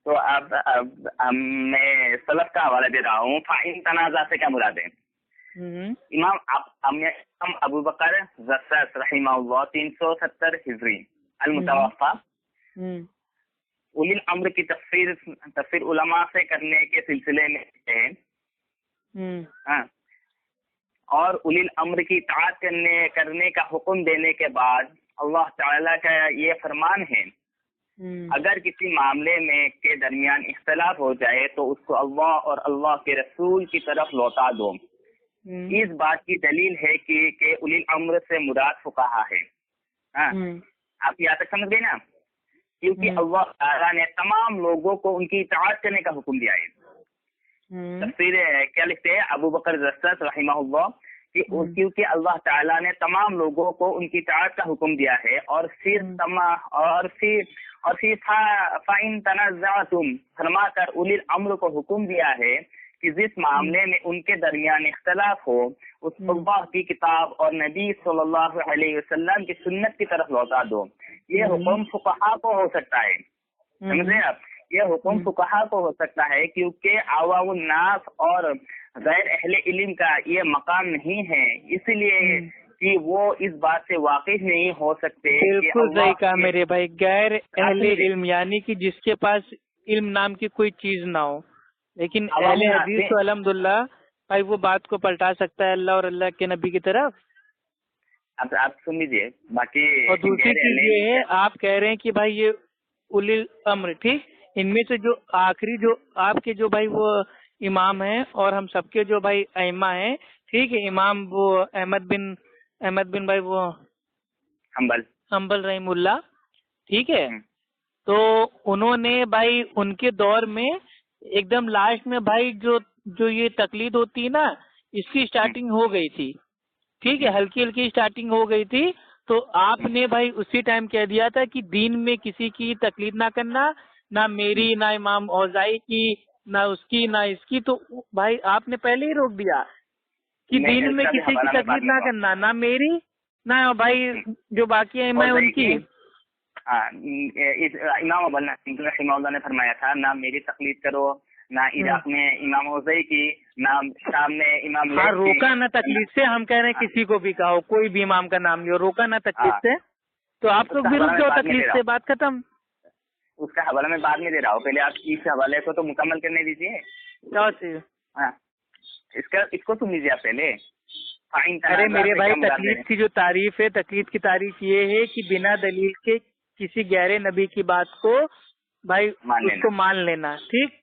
تو اب میں سلف کا حوالہ دے رہا ہوں. فائن تنازع سے کیا مراد ہے؟ امام ابو بکر جسس رحمہ اللہ 370 ہجری المتوفا اولی الامر کی تفسیر علماء سے کرنے کے سلسلے میں ہے، اور اولی الامر کی اطاعت کرنے کا حکم دینے کے بعد اللہ تعالیٰ کا یہ فرمان ہے اگر کسی معاملے میں کے درمیان اختلاف ہو جائے تو اس کو اللہ اور اللہ کے رسول کی طرف لوٹا دو. اس بات کی دلیل ہے کہ اولی الامر سے مراد فقہا ہے. آپ یہاں تک سمجھ گئے نا؟ کیونکہ اللہ تعالیٰ نے تمام لوگوں کو ان کی اطاعت کرنے کا حکم دیا ہے. تفسیر کیا لکھتے ہیں ابو بکر جسس رحمہ اللہ کہ کیونکہ اللہ تعالیٰ نے تمام لوگوں کو ان کی اطاعت کا حکم دیا ہے اور پھر فَإِن تَنَازَعْتُمْ فرما کر اولی الامر کو حکم دیا ہے کہ جس معاملے میں ان کے درمیان اختلاف ہو اس اللہ کی کتاب اور نبی صلی اللہ علیہ وسلم کی سنت کی طرف لوٹا دو. یہ حکم فقہا کو ہو سکتا ہے، سمجھے آپ؟ یہ حکم فقہا کو ہو سکتا ہے کیونکہ عوام الناس اور غیر اہل علم کا یہ مقام نہیں ہے، اس لیے کہ وہ اس بات سے واقف نہیں ہو سکتے. بالکل صحیح کہا میرے بھائی، غیر اہل علم یعنی کہ جس کے پاس علم نام کی کوئی چیز نہ ہو. لیکن اہل حدیث تو الحمدللہ بھائی وہ بات کو پلٹا سکتا ہے اللہ اور اللہ کے نبی کی طرف. آپ سن لیجیے باقی. اور دوسری چیز یہ ہے آپ کہہ رہے ہیں کہ بھائی یہ اولی الامر ٹھیک، ان میں سے جو آخری جو آپ کے جو بھائی وہ امام ہیں اور ہم سب کے جو بھائی ائمہ ہیں ٹھیک ہے، امام وہ احمد بن بھائی وہ حنبل رحم اللہ ٹھیک ہے، تو انہوں نے بھائی ان کے دور میں ایک دم لاسٹ میں بھائی جو یہ تقلید ہوتی ہے نا اس کی اسٹارٹنگ ہو گئی تھی ٹھیک ہے، ہلکی اسٹارٹنگ ہو گئی تھی. تو آپ نے بھائی اسی ٹائم کہہ دیا تھا کہ دین میں کسی کی تقلید نہ کرنا، نہ میری نہ امام اوزاعی کی نہ اس کی نہ اس کی. تو بھائی آپ نے پہلے ہی روک دیا کہ دین میں کسی کی تقلید نہ کرنا، نہ میری نہ بھائی جو باقی ائمہ ہیں ان کی. امام ابو رحمہ اللہ نے فرمایا تھا نہ میری تقلید کرو، نہ عراق میں امام اوزاعی کی، نہ شام میں امام. روکا نہ تقلید سے، ہم کہہ رہے ہیں کسی کو بھی کہو کوئی بھی امام کا نام لو، روکا نہ تقلید سے. تو آپ لوگ بھی رک جاؤ تقلید سے، بات ختم. اس کا حوالہ میں بعد میں دے رہا ہوں، پہلے آپ اس حوالے کو تو مکمل کرنے دیجیے. اس کو سن لیجیے آپ پہلے. ارے میرے بھائی تقلید کی جو تعریف ہے، تقلید کی تعریف یہ ہے کہ بنا دلیل کے کسی غیر نبی کی بات کو بھائی اس کو مان لینا. ٹھیک.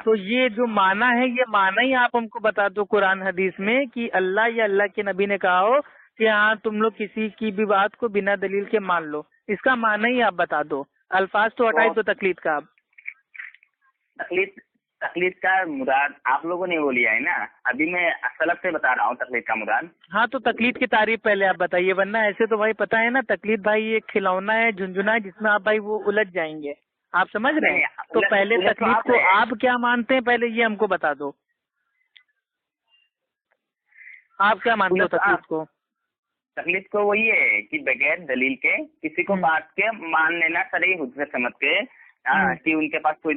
تو یہ جو معنی ہے، یہ معنی ہی آپ ہم کو بتا دو قرآن حدیث میں کہ اللہ یا اللہ کے نبی نے کہا ہو کہ ہاں تم لوگ کسی کی بھی بات کو بنا دلیل کے مان لو. اس کا معنی ہی آپ بتا دو. الفاظ تو ہٹائی تو تقلید کا. آپ تقلید کا مراد آپ لوگوں نے وہ لیا ہے نا. ابھی میں سلف سے بتا رہا ہوں تقلید کا مراد. ہاں تو تقلید کی تعریف پہلے آپ بتائیے، ورنہ ایسے تو بھائی پتہ ہے نا تقلید بھائی ایک کھلونا ہے، جھنجھنا ہے جس میں آپ بھائی وہ الجھ جائیں گے. آپ سمجھ رہے ہیں؟ تو پہلے تقلید کو آپ کیا مانتے ہیں پہلے یہ ہم کو بتا دو. آپ کیا مانتے ہو تقلید کو؟ تقلید کو وہی ہے کہ بغیر دلیل کے کسی کو بات کے مان لینا، صریح حجت سمجھ کے کہ ان کے پاس کوئی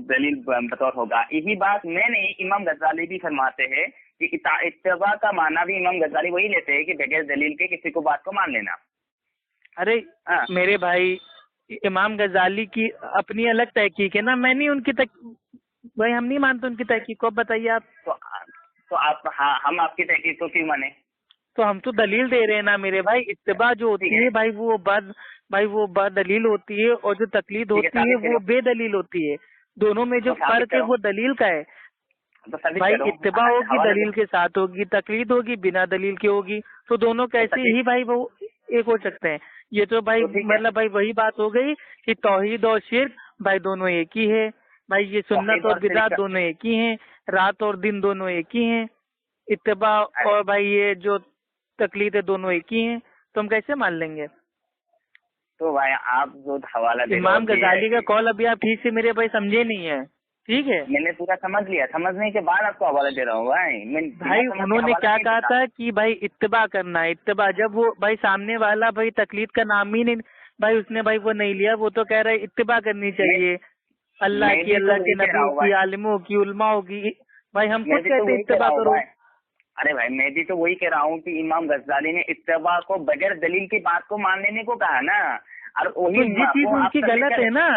دلیل بطور ہوگا. یہی بات میں نے امام غزالی بھی فرماتے ہیں کہ اتباع کا معنی بھی امام غزالی وہی لیتے ہیں کہ بغیر دلیل کے کسی کو بات کو مان لینا. ارے میرے بھائی امام غزالی کی اپنی الگ تحقیق ہے نا. میں نہیں ان کی بھائی ہم نہیں مانتے ان کی تحقیق کو. اب بتائیے آپ. تو آپ ہم آپ کی تحقیق کو کیوں مانے؟ تو ہم تو دلیل دے رہے ہیں نا میرے بھائی. اتباع جو ہوتی ہے بھائی وہ بد دلیل ہوتی ہے، اور جو تقلید ہوتی ہے وہ بے دلیل ہوتی ہے. دونوں میں جو فرق ہے وہ دلیل کا ہے. بھائی اتباع ہوگی دلیل کے ساتھ ہوگی، تقلید ہوگی بنا دلیل کی ہوگی. تو دونوں کیسے ہی بھائی وہ ایک ہو سکتے ہیں؟ یہ تو بھائی مطلب بھائی وہی بات ہو گئی کہ توحید اور شرک بھائی دونوں ایک ہی ہے. بھائی یہ سنت اور بدعت دونوں ایک ہی ہیں، رات اور دن دونوں ایک ہی ہیں. اتباع اور بھائی یہ جو تقلید ہے دونوں ایک ہی ہیں. تو ہم کیسے مان لیں گے؟ تو بھائی آپ جو حوالہ دے امام غزالی کا قول ابھی آپ ٹھیک سے میرے بھائی سمجھے نہیں ہے. ٹھیک ہے، میں نے پورا سمجھ لیا. سمجھنے کے بعد آپ کو حوالہ دے رہا ہوں بھائی. انہوں نے کیا کہا تھا کہ بھائی اتباع کرنا ہے. اتباع جب وہ بھائی سامنے والا بھائی تقلید کا نام ہی نہیں بھائی اس نے بھائی وہ نہیں لیا. وہ تو کہہ رہا ہے اتباع کرنی چاہیے اللہ کی، اللہ کے نبی کی، عالموں کی، علماء کی. بھائی ہم خود کہتے ہیں اتباع کرو. ارے بھائی میں بھی تو وہی کہہ رہا ہوں کہ امام غزالی نے اتباع کو بغیر دلیل کی بات کو مان لینے کو کہا نا. اور وہی چیز ان کی غلط ہے نا.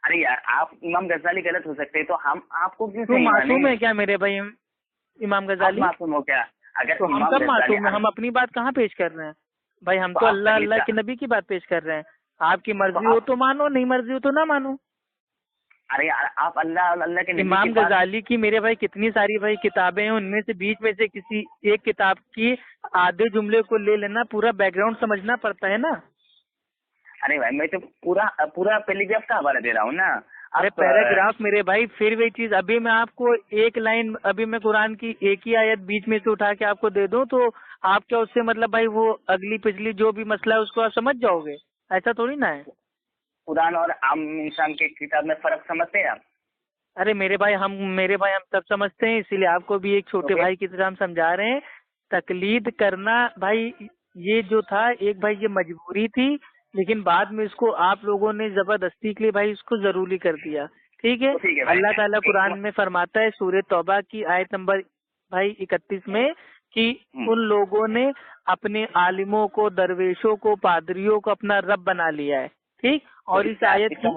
ارے یار آپ امام غزالی غلط ہو سکتے تو ہم آپ کو کیوں؟ معصوم ہے کیا میرے بھائی امام غزالی؟ معصوم ہو کیا؟ اگر تو ہم سب معصوم ہیں. ہم اپنی بات کہاں پیش کر رہے ہیں بھائی؟ ہم تو اللہ کے نبی کی بات پیش کر رہے ہیں. آپ کی مرضی ہو تو مانو، نہیں مرضی ہو تو نہ مانو. ارے یار آپ اللہ کے نبی امام غزالی کی میرے بھائی کتنی ساری بھائی کتابیں ہیں، ان میں سے بیچ میں سے کسی ایک کتاب کی آدھے جملے کو لے لینا، پورا بیک گراؤنڈ سمجھنا پڑتا ہے نا. ارے بھائی میں تو پورا پیراگراف کا حوالہ دے رہا ہوں نا. ارے پیراگراف میرے بھائی پھر وہی چیز. ابھی میں آپ کو ایک لائن، ابھی میں قرآن کی ایک ہی آیت بیچ میں سے اٹھا کے آپ کو دے دوں تو آپ کیا اس سے مطلب بھائی وہ اگلی پچھلی جو بھی مسئلہ ہے اس کو آپ سمجھ جاؤ گے؟ ایسا تھوڑی نا ہے. قرآن اور عام انسان کی کتاب میں فرق سمجھتے ہیں آپ؟ ارے میرے بھائی ہم سب سمجھتے ہیں، اسی لیے آپ کو بھی ایک چھوٹے بھائی کی طرح ہم سمجھا رہے ہیں. تقلید کرنا بھائی یہ جو تھا ایک بھائی یہ مجبوری تھی، لیکن بعد میں اس کو آپ لوگوں نے زبردستی کے لیے بھائی اس کو ضروری کر دیا. ٹھیک ہے. اللہ تعالیٰ قرآن میں فرماتا ہے سورہ توبہ کی آیت نمبر بھائی 31 میں کہ ان لوگوں نے اپنے عالموں کو، درویشوں کو، پادریوں کو اپنا رب بنا لیا ہے. ٹھیک. اور اس آیت کی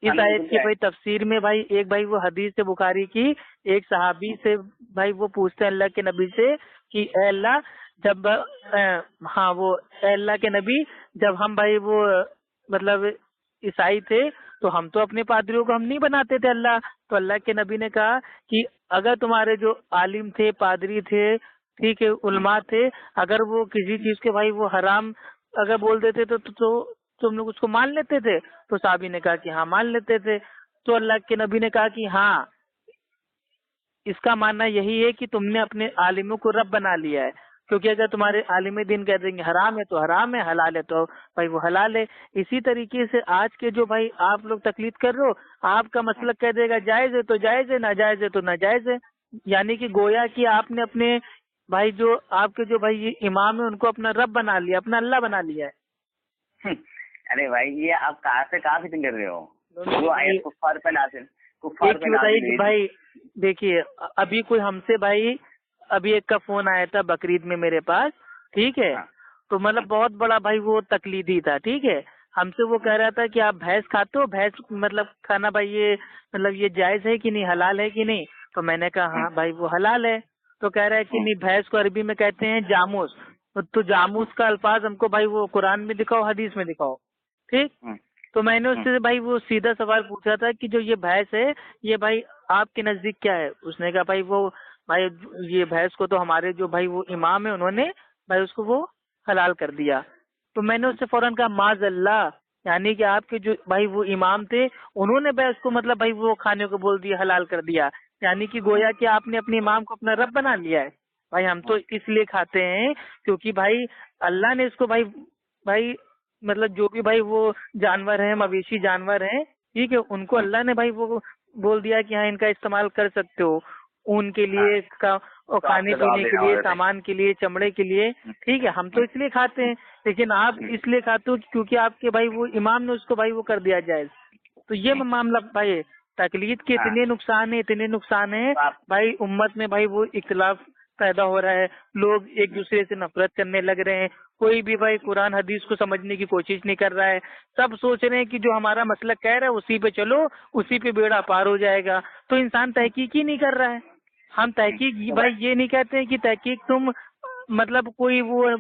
اس آیت کی بھائی تفسیر میں بھائی ایک بھائی وہ حدیث بخاری کی ایک صحابی سے بھائی وہ پوچھتے ہیں اللہ کے نبی سے کہ اے اللہ جب اے اللہ کے نبی جب ہم بھائی وہ مطلب عیسائی تھے تو ہم تو اپنے پادریوں کو ہم نہیں بناتے تھے اللہ. تو اللہ کے نبی نے کہا کہ اگر تمہارے جو عالم تھے، پادری تھے، ٹھیک ہے، علماء تھے، اگر وہ کسی چیز کے بھائی وہ حرام اگر بول دیتے تو تم لوگ اس کو مان لیتے تھے؟ تو صحابی نے کہا کہ ہاں مان لیتے تھے. تو اللہ کے نبی نے کہا کہ ہاں اس کا ماننا یہی ہے کہ تم نے اپنے عالموں کو رب بنا لیا ہے، کیونکہ اگر تمہارے عالم دین کہہ دیں گے حرام ہے تو حرام ہے، حلال ہے تو بھائی وہ حلال ہے. اسی طریقے سے آج کے جو بھائی آپ لوگ تقلید کر رہے ہو، آپ کا مسلک کہہ دے گا جائز ہے تو جائز ہے، ناجائز ہے تو ناجائز ہے. یعنی کہ گویا کہ آپ نے اپنے بھائی جو آپ کے جو بھائی امام ہیں ان کو اپنا رب بنا لیا، اپنا اللہ بنا لیا ہے. ارے بھائی یہ آپ کہاں سے کہاں فٹنگ کر رہے ہو؟ جو آیت کفار پہ نازل بتائیے کہ بھائی دیکھیے ابھی کوئی ہم سے بھائی ابھی ایک کا فون آیا تھا بقرعید میں میرے پاس. ٹھیک ہے. تو مطلب بہت بڑا بھائی وہ تقلیدی تھا. ٹھیک ہے. ہم سے وہ کہہ رہا تھا کہ آپ بھینس کھاتے ہو، بھینس مطلب کھانا بھائی یہ مطلب یہ جائز ہے کہ نہیں، حلال ہے کہ نہیں؟ تو میں نے کہا ہاں بھائی وہ حلال ہے. تو کہہ رہا ہے کہ نہیں بھینس کو عربی میں کہتے ہیں جاموس. تو جاموس کا الفاظ ہم کو بھائی وہ قرآن میں دکھاؤ حدیث میں دکھاؤ. ٹھیک. تو میں نے اس سے بھائی وہ سیدھا سوال پوچھا تھا کہ جو یہ بھینس ہے یہ بھائی آپ کے نزدیک کیا ہے. اس نے کہا بھائی وہ بھائی یہ بھینس کو تو ہمارے جو بھائی وہ امام ہے انہوں نے بھائی اس کو وہ حلال کر دیا. تو میں نے اس سے فوراً کہا معاذ اللہ, یعنی کہ آپ کے جو بھائی وہ امام تھے انہوں نے بھینس کو مطلب بھائی وہ کھانے کو بول دیا, حلال کر دیا, یعنی کہ گویا کہ آپ نے اپنے امام کو اپنا رب بنا لیا ہے. بھائی ہم تو اس لیے کھاتے ہیں کیونکہ بھائی اللہ نے اس کو بھائی مطلب جو بھی بھائی وہ جانور ہیں, مویشی جانور ہیں, ٹھیک ہے, ان کو اللہ نے بھائی وہ بول دیا کہ ہاں ان کا استعمال کر سکتے ہو, اون کے لیے, کھانے پینے کے لیے, سامان کے لیے, چمڑے کے لیے. ٹھیک ہے, ہم تو اس لیے کھاتے ہیں, لیکن آپ اس لیے کھاتے ہو کیونکہ آپ کے بھائی وہ امام نے اس کو بھائی وہ کر دیا جائز. تو یہ معاملہ بھائی تقلید کے اتنے نقصان ہیں بھائی, امت میں بھائی وہ اختلاف پیدا ہو رہا ہے, لوگ ایک دوسرے سے نفرت کرنے لگ رہے ہیں, کوئی بھی بھائی قرآن حدیث کو سمجھنے کی کوشش نہیں کر رہا ہے. سب سوچ رہے ہیں کہ جو ہمارا مسلک کہہ رہا ہے اسی پہ چلو, اسی پہ بیڑا پار ہو جائے گا. تو انسان تحقیق ہی نہیں کر رہا ہے. ہم تحقیق بھائی یہ نہیں کہتے ہیں کہ تحقیق تم مطلب کوئی وہ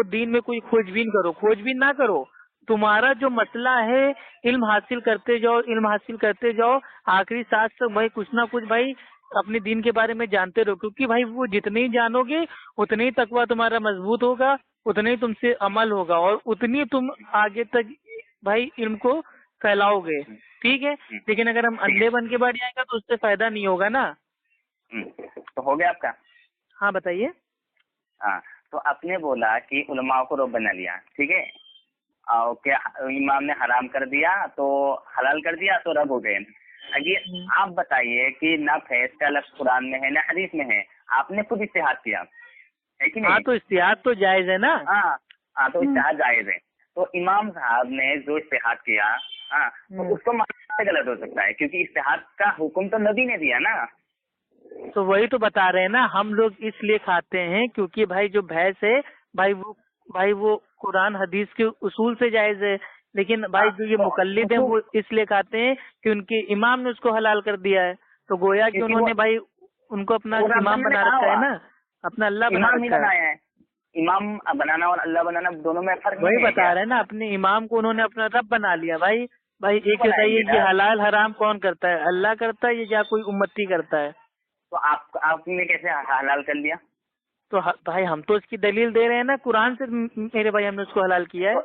دین میں کوئی کھوج بین نہ کرو. تمہارا جو مسئلہ ہے علم حاصل کرتے جاؤ, آخری سانس تک بھائی کچھ نہ کچھ بھائی اپنے دین کے بارے میں جانتے رہو, کیونکہ بھائی وہ جتنے ہی جانو گے اتنے ہی تقویٰ تمہارا مضبوط ہوگا, اتنے ہی تم سے عمل ہوگا, اور اتنی تم آگے تک بھائی علم کو پھیلاؤ گے. ٹھیک ہے, لیکن اگر ہم اندھے بن کے بیٹھ جائیں گے تو اس سے فائدہ نہیں ہوگا نا. تو ہو گیا آپ کا. ہاں بتائیے. ہاں, تو آپ نے بولا کہ علماء کو رب بنا لیا, ٹھیک ہے, اور کیا امام نے حرام کر دیا تو حلال کر دیا تو رب ہو گئے. اگر آپ بتائیے کہ نہ بھینس کا لفظ قرآن میں ہے نہ حدیث میں ہے, آپ نے خود اجتہاد کیا ہے کہ نہیں؟ ہاں, تو اجتہاد تو جائز ہے نا. ہاں تو اجتہاد جائز ہے. تو امام صاحب نے جو اجتہاد کیا تو اس کو ماننا غلط ہو سکتا ہے, کیونکہ اجتہاد کا حکم تو نبی نے دیا نا. تو وہی تو بتا رہے ہیں نا, ہم لوگ اس لیے کھاتے ہیں کیونکہ بھائی جو بھینس ہے بھائی وہ قرآن حدیث کے اصول سے جائز ہے, لیکن بھائی جو یہ مقلد ہیں وہ اس لیے کھاتے ہیں کہ ان کے امام نے اس کو حلال کر دیا ہے. تو گویا کہ انہوں نے بھائی ان کو اپنا امام بنا رکھا ہے نا, اپنا اللہ بنا رکھا ہے. امام بنانا اور اللہ بنانا دونوں میں فرق وہی بتا رہے ہیں نا, اپنے امام کو انہوں نے اپنا رب بنا لیا. بھائی ایک بتائیے کہ حلال حرام کون کرتا ہے, اللہ کرتا ہے یا کوئی امتی کرتا ہے؟ تو آپ نے کیسے حلال کر لیا؟ تو بھائی ہم تو اس کی دلیل دے رہے ہیں نا, قرآن سے میرے بھائی ہم نے اس کو حلال کیا ہے.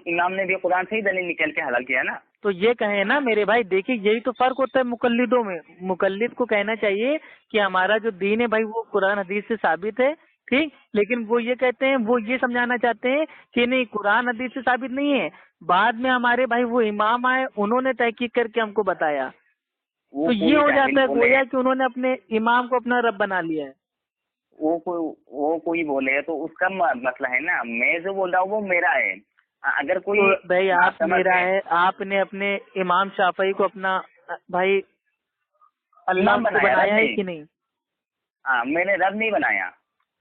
امام نے بھی قرآن سے ہی دلیل نکل کے حلال کیا نا. تو یہ کہیں نا میرے بھائی, دیکھیے یہی تو فرق ہوتا ہے مقلدوں میں. مقلد کو کہنا چاہیے کہ ہمارا جو دین ہے بھائی وہ قرآن حدیث سے ثابت ہے, ٹھیک, لیکن وہ یہ کہتے ہیں, وہ یہ سمجھانا چاہتے ہیں کہ نہیں قرآن حدیث سے ثابت نہیں ہے, بعد میں ہمارے بھائی وہ امام آئے انہوں نے تحقیق کر کے ہم کو بتایا. تو یہ ہو جاتا ہے گویا کہ انہوں نے اپنے امام کو اپنا رب بنا لیا ہے. وہ کوئی بولے تو اس کا مسئلہ ہے نا, میں جو بول رہا ہوں وہ میرا ہے. اگر کوئی بھائی آپ میرا ہے, آپ نے اپنے امام شافعی کو اپنا بھائی اللہ کو بنایا ہے کہ نہیں؟ ہاں, میں نے رب نہیں بنایا.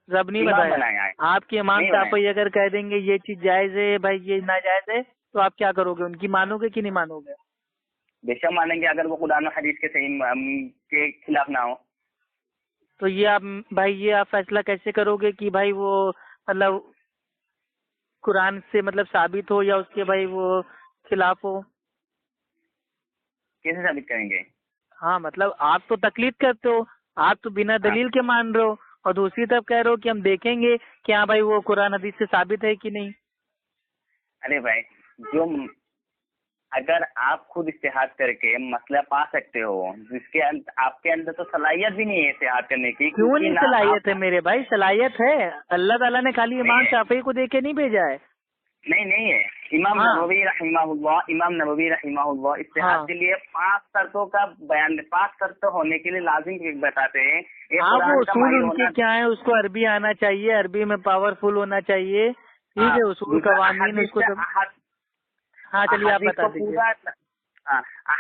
رب نہیں بنایا. آپ کے امام شافعی اگر کہہ دیں گے یہ چیز جائز ہے بھائی یہ ناجائز ہے, تو آپ کیا کرو گے, ان کی مانو گے کہ نہیں مانو گے؟ بے شک مانیں گے, اگر وہ قرآن و حدیث کے صحیح کے خلاف نہ ہو. تو یہ آپ فیصلہ کیسے کرو گے کہ بھائی وہ مطلب قرآن سے مطلب ثابت ہو یا اس کے بھائی وہ خلاف ہو؟ کیسے ثابت کریں گے؟ ہاں مطلب آپ تو تقلید کرتے ہو, آپ تو بنا دلیل کے مان رہے ہو, اور دوسری طرف کہہ رہے ہو کہ ہم دیکھیں گے کہ ہاں بھائی وہ قرآن حدیث سے ثابت ہے کہ نہیں. ارے بھائی, اگر آپ خود اجتہاد کر کے مسئلہ پا سکتے ہو, جس کے آپ کے اندر تو صلاحیت بھی نہیں ہے اجتہاد کرنے کی. کیوں نہیں صلاحیت ہے میرے بھائی, صلاحیت ہے. اللہ تعالیٰ نے خالی امام شافعی کو دے کے نہیں بھیجا ہے. نہیں ہے. امام نووی رحمہ اللہ اجتہاد کے لیے 5 شرطوں کا بیان, 5 شرط ہونے کے لیے لازم بتاتے ہیں. وہ اصول ان کے کیا ہے, اس کو عربی آنا چاہیے, عربی میں پاورفل ہونا چاہیے, ٹھیک ہے, اصول قوانین اس کو. ہاں چلیے آپ بتا دیجیے.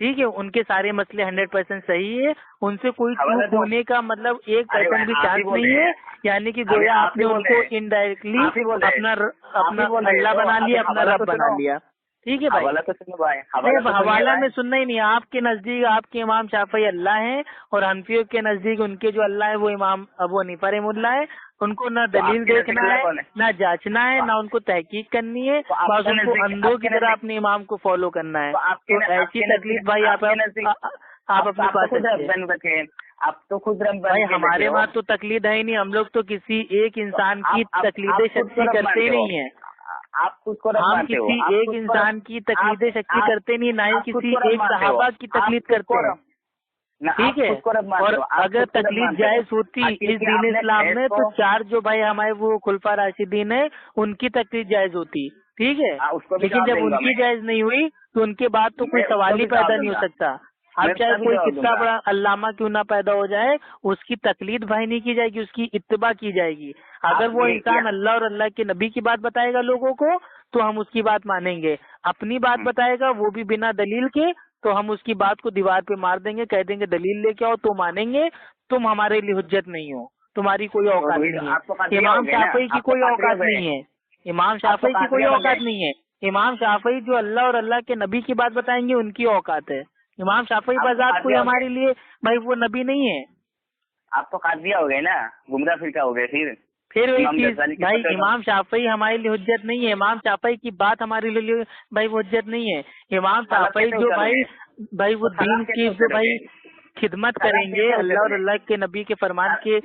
ٹھیک ہے، ان کے سارے مسئلے 100% صحیح ہے، ان سے کوئی چوک ہونے کا مطلب 1% بھی چانس نہیں ہے، یعنی کہ گویا آپ نے ان کو انڈائریکٹلی اپنا اللہ بنا لیا، اپنا رب بنا لیا. ٹھیک ہے بھائی، حوالہ میں سننا ہی نہیں. آپ کے نزدیک آپ کے امام شافعی اللہ ہیں، اور حنفیوں کے نزدیک ان کے جو اللہ ہے وہ امام ابو حنیفہ رحمہ اللہ ہے. ان کو نہ دلیل دیکھنا ہے، نہ جانچنا ہے، نہ ان کو تحقیق کرنی ہے، بس ان کو اندھوں کی طرح اپنے امام کو فالو کرنا ہے. تو ایسی تکلیف بھائی آپ اپنی بات رکھیں. آپ تو خود رب بھائی ہمارے وہاں تو تقلید ہے ہی نہیں، ہم لوگ تو کسی ایک انسان کی تقلید شخصی کرتے ہی نہیں ہیں. آپ خود کو ہم کسی ایک انسان کی تقلید شخصی کرتے نہیں، نہ ہی کسی ایک صحابہ کی تقلید کرتے ہیں. ٹھیک ہے، اور اگر تقلید جائز ہوتی اس دین اسلام میں تو 4 جو بھائی ہمارے وہ خلفاء راشدین ہیں ان کی تقلید جائز ہوتی. ٹھیک ہے، لیکن جب ان کی جائز نہیں ہوئی تو ان کے بعد تو کوئی سوال ہی پیدا نہیں ہو سکتا. اب چاہے کوئی کتنا بڑا علامہ کیوں نہ پیدا ہو جائے، اس کی تقلید بھائی نہیں کی جائے گی، اس کی اتباع کی جائے گی. اگر وہ انسان اللہ اور اللہ کے نبی کی بات بتائے گا لوگوں کو تو ہم اس کی بات مانیں گے. اپنی بات بتائے گا وہ بھی بنا دلیل کے تو ہم اس کی بات کو دیوار پہ مار دیں گے، کہہ دیں گے دلیل لے کے آؤ تو مانیں گے. تم ہمارے لیے حجت نہیں ہو، تمہاری کوئی اوقات نہیں ہے. امام شافعی کی کوئی اوقات نہیں ہے، امام شافعی کی کوئی اوقات نہیں ہے. امام شافعی جو اللہ اور اللہ کے نبی کی بات بتائیں گے ان کی اوقات ہے. امام شافعی بذات کوئی ہمارے لیے بھائی وہ نبی نہیں ہے. آپ تو قاضیہ ہو گئے نا، گمراہ فرقہ ہو گئے. پھر وہی چیز بھائی امام شافعی ہمارے لیے حجت نہیں ہے، امام شافعی کی بات ہمارے لیے بھائی وہ حجت نہیں ہے. امام شافعی جو بھائی وہ دین کی جو بھائی خدمت کریں گے اللہ اور اللہ کے نبی کے فرمان کے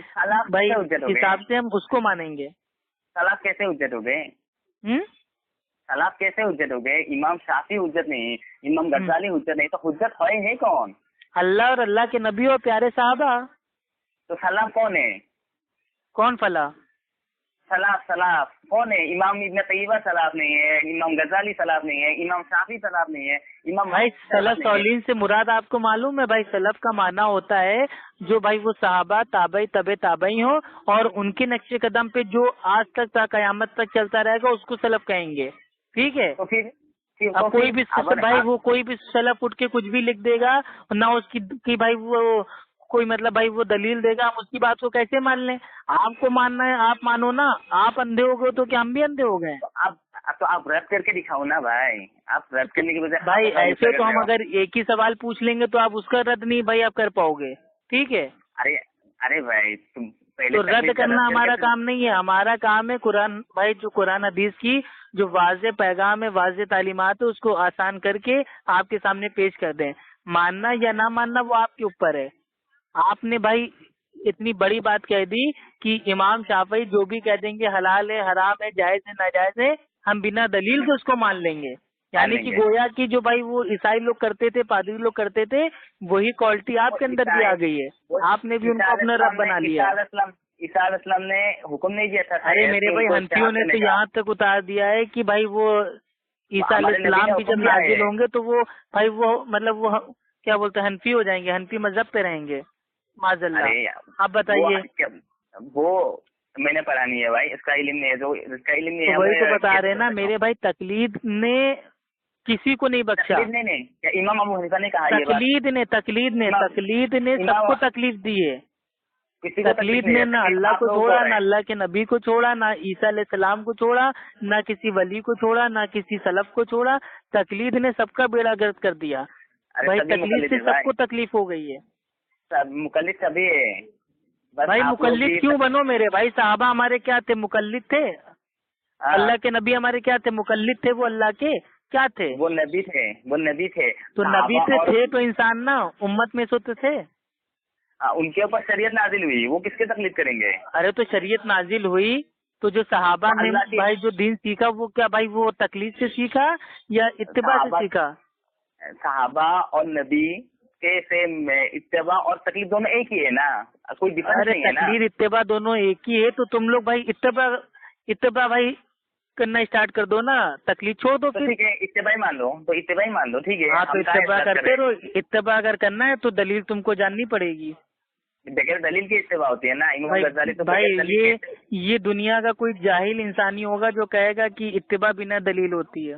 بھائی حساب سے ہم اس کو مانیں گے. سلف کیسے حجت ہو گئے؟ سلف کیسے حجت ہو گئے؟ امام شافعی حجت نہیں، امام غزالی حجت نہیں، تو حجت ہے کون؟ اللہ اور اللہ کے نبی اور پیارے صحابہ. تو سلف کون ہے؟ کون فلاح؟ سلاف کون ہے؟ امام ابن طیبہ سلاف نہیں ہے، امام غزالی سلاف نہیں ہے، امام شافعی سلاف نہیں ہے. امام بھائی سلف صالحین سے مراد آپ کو معلوم ہے؟ بھائی سلف کا معنی ہوتا ہے جو بھائی وہ صحابہ تابعی تابعی ہوں اور ان کے نقش قدم پہ جو آج تک تا قیامت تک چلتا رہے گا اس کو سلف کہیں گے. ٹھیک ہے، تو پھر اب کوئی بھی بھائی وہ کوئی بھی سلف اٹھ کے کچھ بھی لکھ دے گا، نہ اس کی بھائی وہ کوئی مطلب بھائی وہ دلیل دے گا، ہم اس کی بات کو کیسے مان لیں؟ آپ کو ماننا ہے آپ مانو نا. آپ اندھے ہو گئے تو کیا ہم بھی اندھے ہو گئے؟ تو آپ رد کر کے دکھاؤ نا بھائی. آپ رد کرنے کی بجائے بھائی ایسے تو ہم اگر ایک ہی سوال پوچھ لیں گے تو آپ اس کا رد نہیں بھائی آپ کر پاؤ گے. ٹھیک ہے، ارے بھائی تم تو رد کرنا ہمارا کام نہیں ہے. ہمارا کام ہے قرآن بھائی جو قرآن حدیث کی جو واضح پیغام ہے، واضح تعلیمات ہے، اس کو آسان کر کے آپ کے سامنے پیش کر دیں. ماننا یا نہ ماننا وہ آپ کے اوپر ہے. آپ نے بھائی اتنی بڑی بات کہہ دی کہ امام شافعی جو بھی کہہ دیں گے حلال ہے حرام ہے جائز ہے ناجائز ہے ہم بنا دلیل کے اس کو مان لیں گے. یعنی کہ گویا کی جو بھائی وہ عیسائی لوگ کرتے تھے، پادری لوگ کرتے تھے، وہی کوالٹی آپ کے اندر بھی آ گئی ہے. آپ نے بھی ان کو اپنا رب بنا لیا. عیسیٰ علیہ السلام نے حکم نہیں دیا تھا. ارے میرے بھائی حنفیوں نے تو یہاں تک اتار دیا ہے کہ بھائی وہ عیسیٰ علیہ السلام بھی جب نازل ہوں گے تو وہ بھائی وہ مطلب وہ کیا بولتے ہیں حنفی ہو جائیں گے، حنفی مذہب پہ رہیں گے معاذ اللہ. آپ بتائیے. وہ میں نے پڑھا نہیں ہے بھائی، اس کا علم نہیں ہے. جو اس کا علم نہیں ہے وہی تو بتا رہے نا میرے بھائی، تقلید نے کسی کو نہیں بخشا. امام ابو حنیفہ نے کہا تقلید نے سب کو تکلیف دی ہے. تقلید نے نہ اللہ کو چھوڑا، نہ اللہ کے نبی کو چھوڑا، نہ عیسیٰ علیہ السلام کو چھوڑا، نہ کسی ولی کو چھوڑا، نہ کسی سلف کو چھوڑا. تقلید نے سب کا بیڑا گرد کر دیا. بھائی تقلید سے سب کو تکلیف ہو گئی ہے. مقلد سبھی ہے بھائی. مقلد کیوں بنو میرے بھائی؟ صحابہ ہمارے کیا تھے؟ مقلد تھے. اللہ کے نبی ہمارے کیا تھے؟ مقلد تھے. وہ اللہ کے کیا تھے؟ وہ نبی تھے. تو نبی تھے تو انسان نا امت میں سو تھے. ان کے اوپر شریعت نازل ہوئی، وہ کس کے تقلید کریں گے؟ ارے تو شریعت نازل ہوئی تو جو صحابہ نے بھائی جو دین سیکھا وہ کیا بھائی وہ تقلید سے سیکھا یا اتباع سے سیکھا؟ صحابہ اور نبی سے اتباع اور تقلید دونوں ایک ہی ہے نا، کوئی ڈفرنس نہیں ہے نا. تقلید اتباع دونوں ایک ہی ہے تو تم لوگ بھائی اتباع بھائی کرنا اسٹارٹ کر دو نا، تقلید چھوڑ دو. ٹھیک ہے اتباع مان لو تو اتباع مان لو. ٹھیک ہے ہاں تو اتباع کرتے رہو. اتباع اگر کرنا ہے تو دلیل تم کو جاننی پڑے گی. بغیر دلیل کی اتباع ہوتی ہے نا. بھائی یہ دنیا کا کوئی جاہل انسانی ہوگا جو کہے گا کہ اتباع بنا دلیل ہوتی ہے.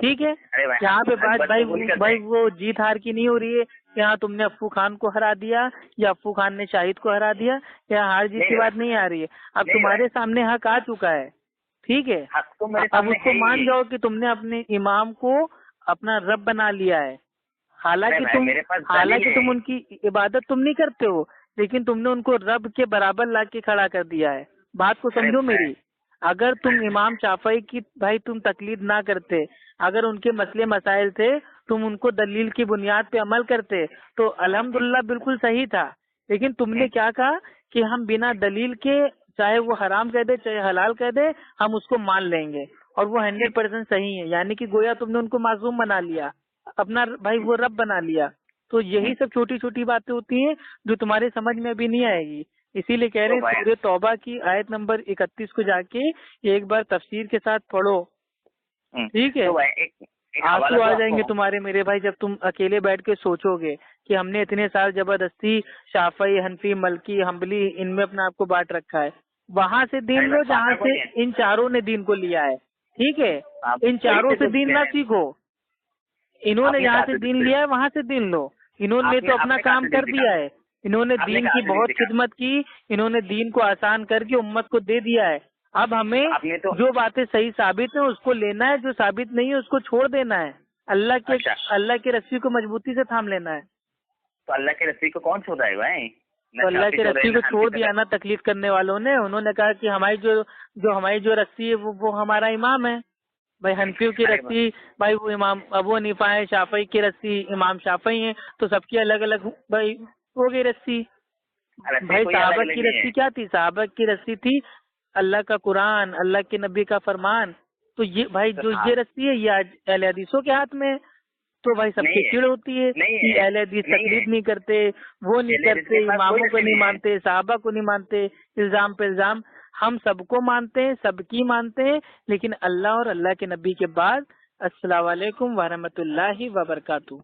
ٹھیک ہے. یہاں پہ بات بھائی وہ جیت ہار کی نہیں ہو رہی ہے. یہاں تم نے افو خان کو ہرا دیا یا افو خان نے شاہد کو ہرا دیا, یہاں ہار جیت کی بات نہیں آ رہی ہے. اب تمہارے سامنے حق آ چکا ہے, ٹھیک ہے. اب اس کو مان جاؤ کہ تم نے اپنے امام کو اپنا رب بنا لیا ہے. حالانکہ تم ان کی عبادت تم نہیں کرتے ہو, لیکن تم نے ان کو رب کے برابر لا کے کھڑا کر دیا ہے. بات کو سمجھو میری. اگر تم امام شافعی کی بھائی تم تقلید نہ کرتے, اگر ان کے مسئلے مسائل تھے تم ان کو دلیل کی بنیاد پہ عمل کرتے تو الحمدللہ بالکل صحیح تھا. لیکن تم نے کیا کہا کہ ہم بنا دلیل کے, چاہے وہ حرام کہہ دے چاہے حلال کہہ دے, ہم اس کو مان لیں گے, اور وہ 100% صحیح ہے. یعنی کہ گویا تم نے ان کو معصوم بنا لیا, اپنا بھائی وہ رب بنا لیا. تو یہی سب چھوٹی چھوٹی باتیں ہوتی ہیں جو تمہارے سمجھ میں ابھی نہیں آئے گی. اسی لیے کہہ رہے ہیں سورہ توبہ کی آیت نمبر 31 کو جا کے ایک بار تفسیر کے ساتھ پڑھو, ٹھیک ہے. آنسو آ جائیں گے تمہارے میرے بھائی جب تم اکیلے بیٹھ کے سوچو گے کہ ہم نے اتنے سال زبردستی شافعی, حنفی, ملکی, حنبلی ان میں اپنا آپ کو بانٹ رکھا ہے. وہاں سے دین لو جہاں سے ان چاروں نے دین کو لیا ہے, ٹھیک ہے. ان چاروں سے دین نہ سیکھو. انہوں نے جہاں سے دین لیا ہے وہاں سے دین لو. انہوں نے تو اپنا کام کر دیا ہے. انہوں نے دین کی بہت خدمت کی, انہوں نے دین کو آسان کر کے امت کو دے دیا ہے. اب ہمیں جو باتیں صحیح ثابت ہیں اس کو لینا ہے, جو ثابت نہیں ہے اس کو چھوڑ دینا ہے. اللہ کے رسی کو مضبوطی سے تھام لینا ہے. تو اللہ کے رسی کو کون چھوڑ رہا ہے بھائی؟ تو اللہ کے رسی کو چھوڑ دیا نا تکلیف کرنے والوں نے. انہوں نے کہا کہ ہماری جو رسی ہے وہ ہمارا امام ہے. بھائی حنفیوں کی رسی بھائی وہ امام ابو حنیفہ ہے, شافعی کی رسی امام شافعی ہیں, تو سب کی الگ الگ بھائی ہو گئی رسی. بھائی صحابہ کی رسی کیا تھی؟ صحابہ کی رسی تھی اللہ کا قرآن, اللہ کے نبی کا فرمان. تو یہ بھائی جو یہ رسی ہے یہ آج اہل حدیثوں کے ہاتھ میں. تو بھائی سب کی چڑ ہوتی ہے کہ اہل حدیث تقلید نہیں کرتے, وہ نہیں کرتے, اماموں کو نہیں مانتے, صحابہ کو نہیں مانتے, الزام پہ الزام. ہم سب کو مانتے ہیں, سب کی مانتے ہیں, لیکن اللہ اور اللہ کے نبی کے بعد. السلام علیکم ورحمۃ اللہ وبرکاتہ.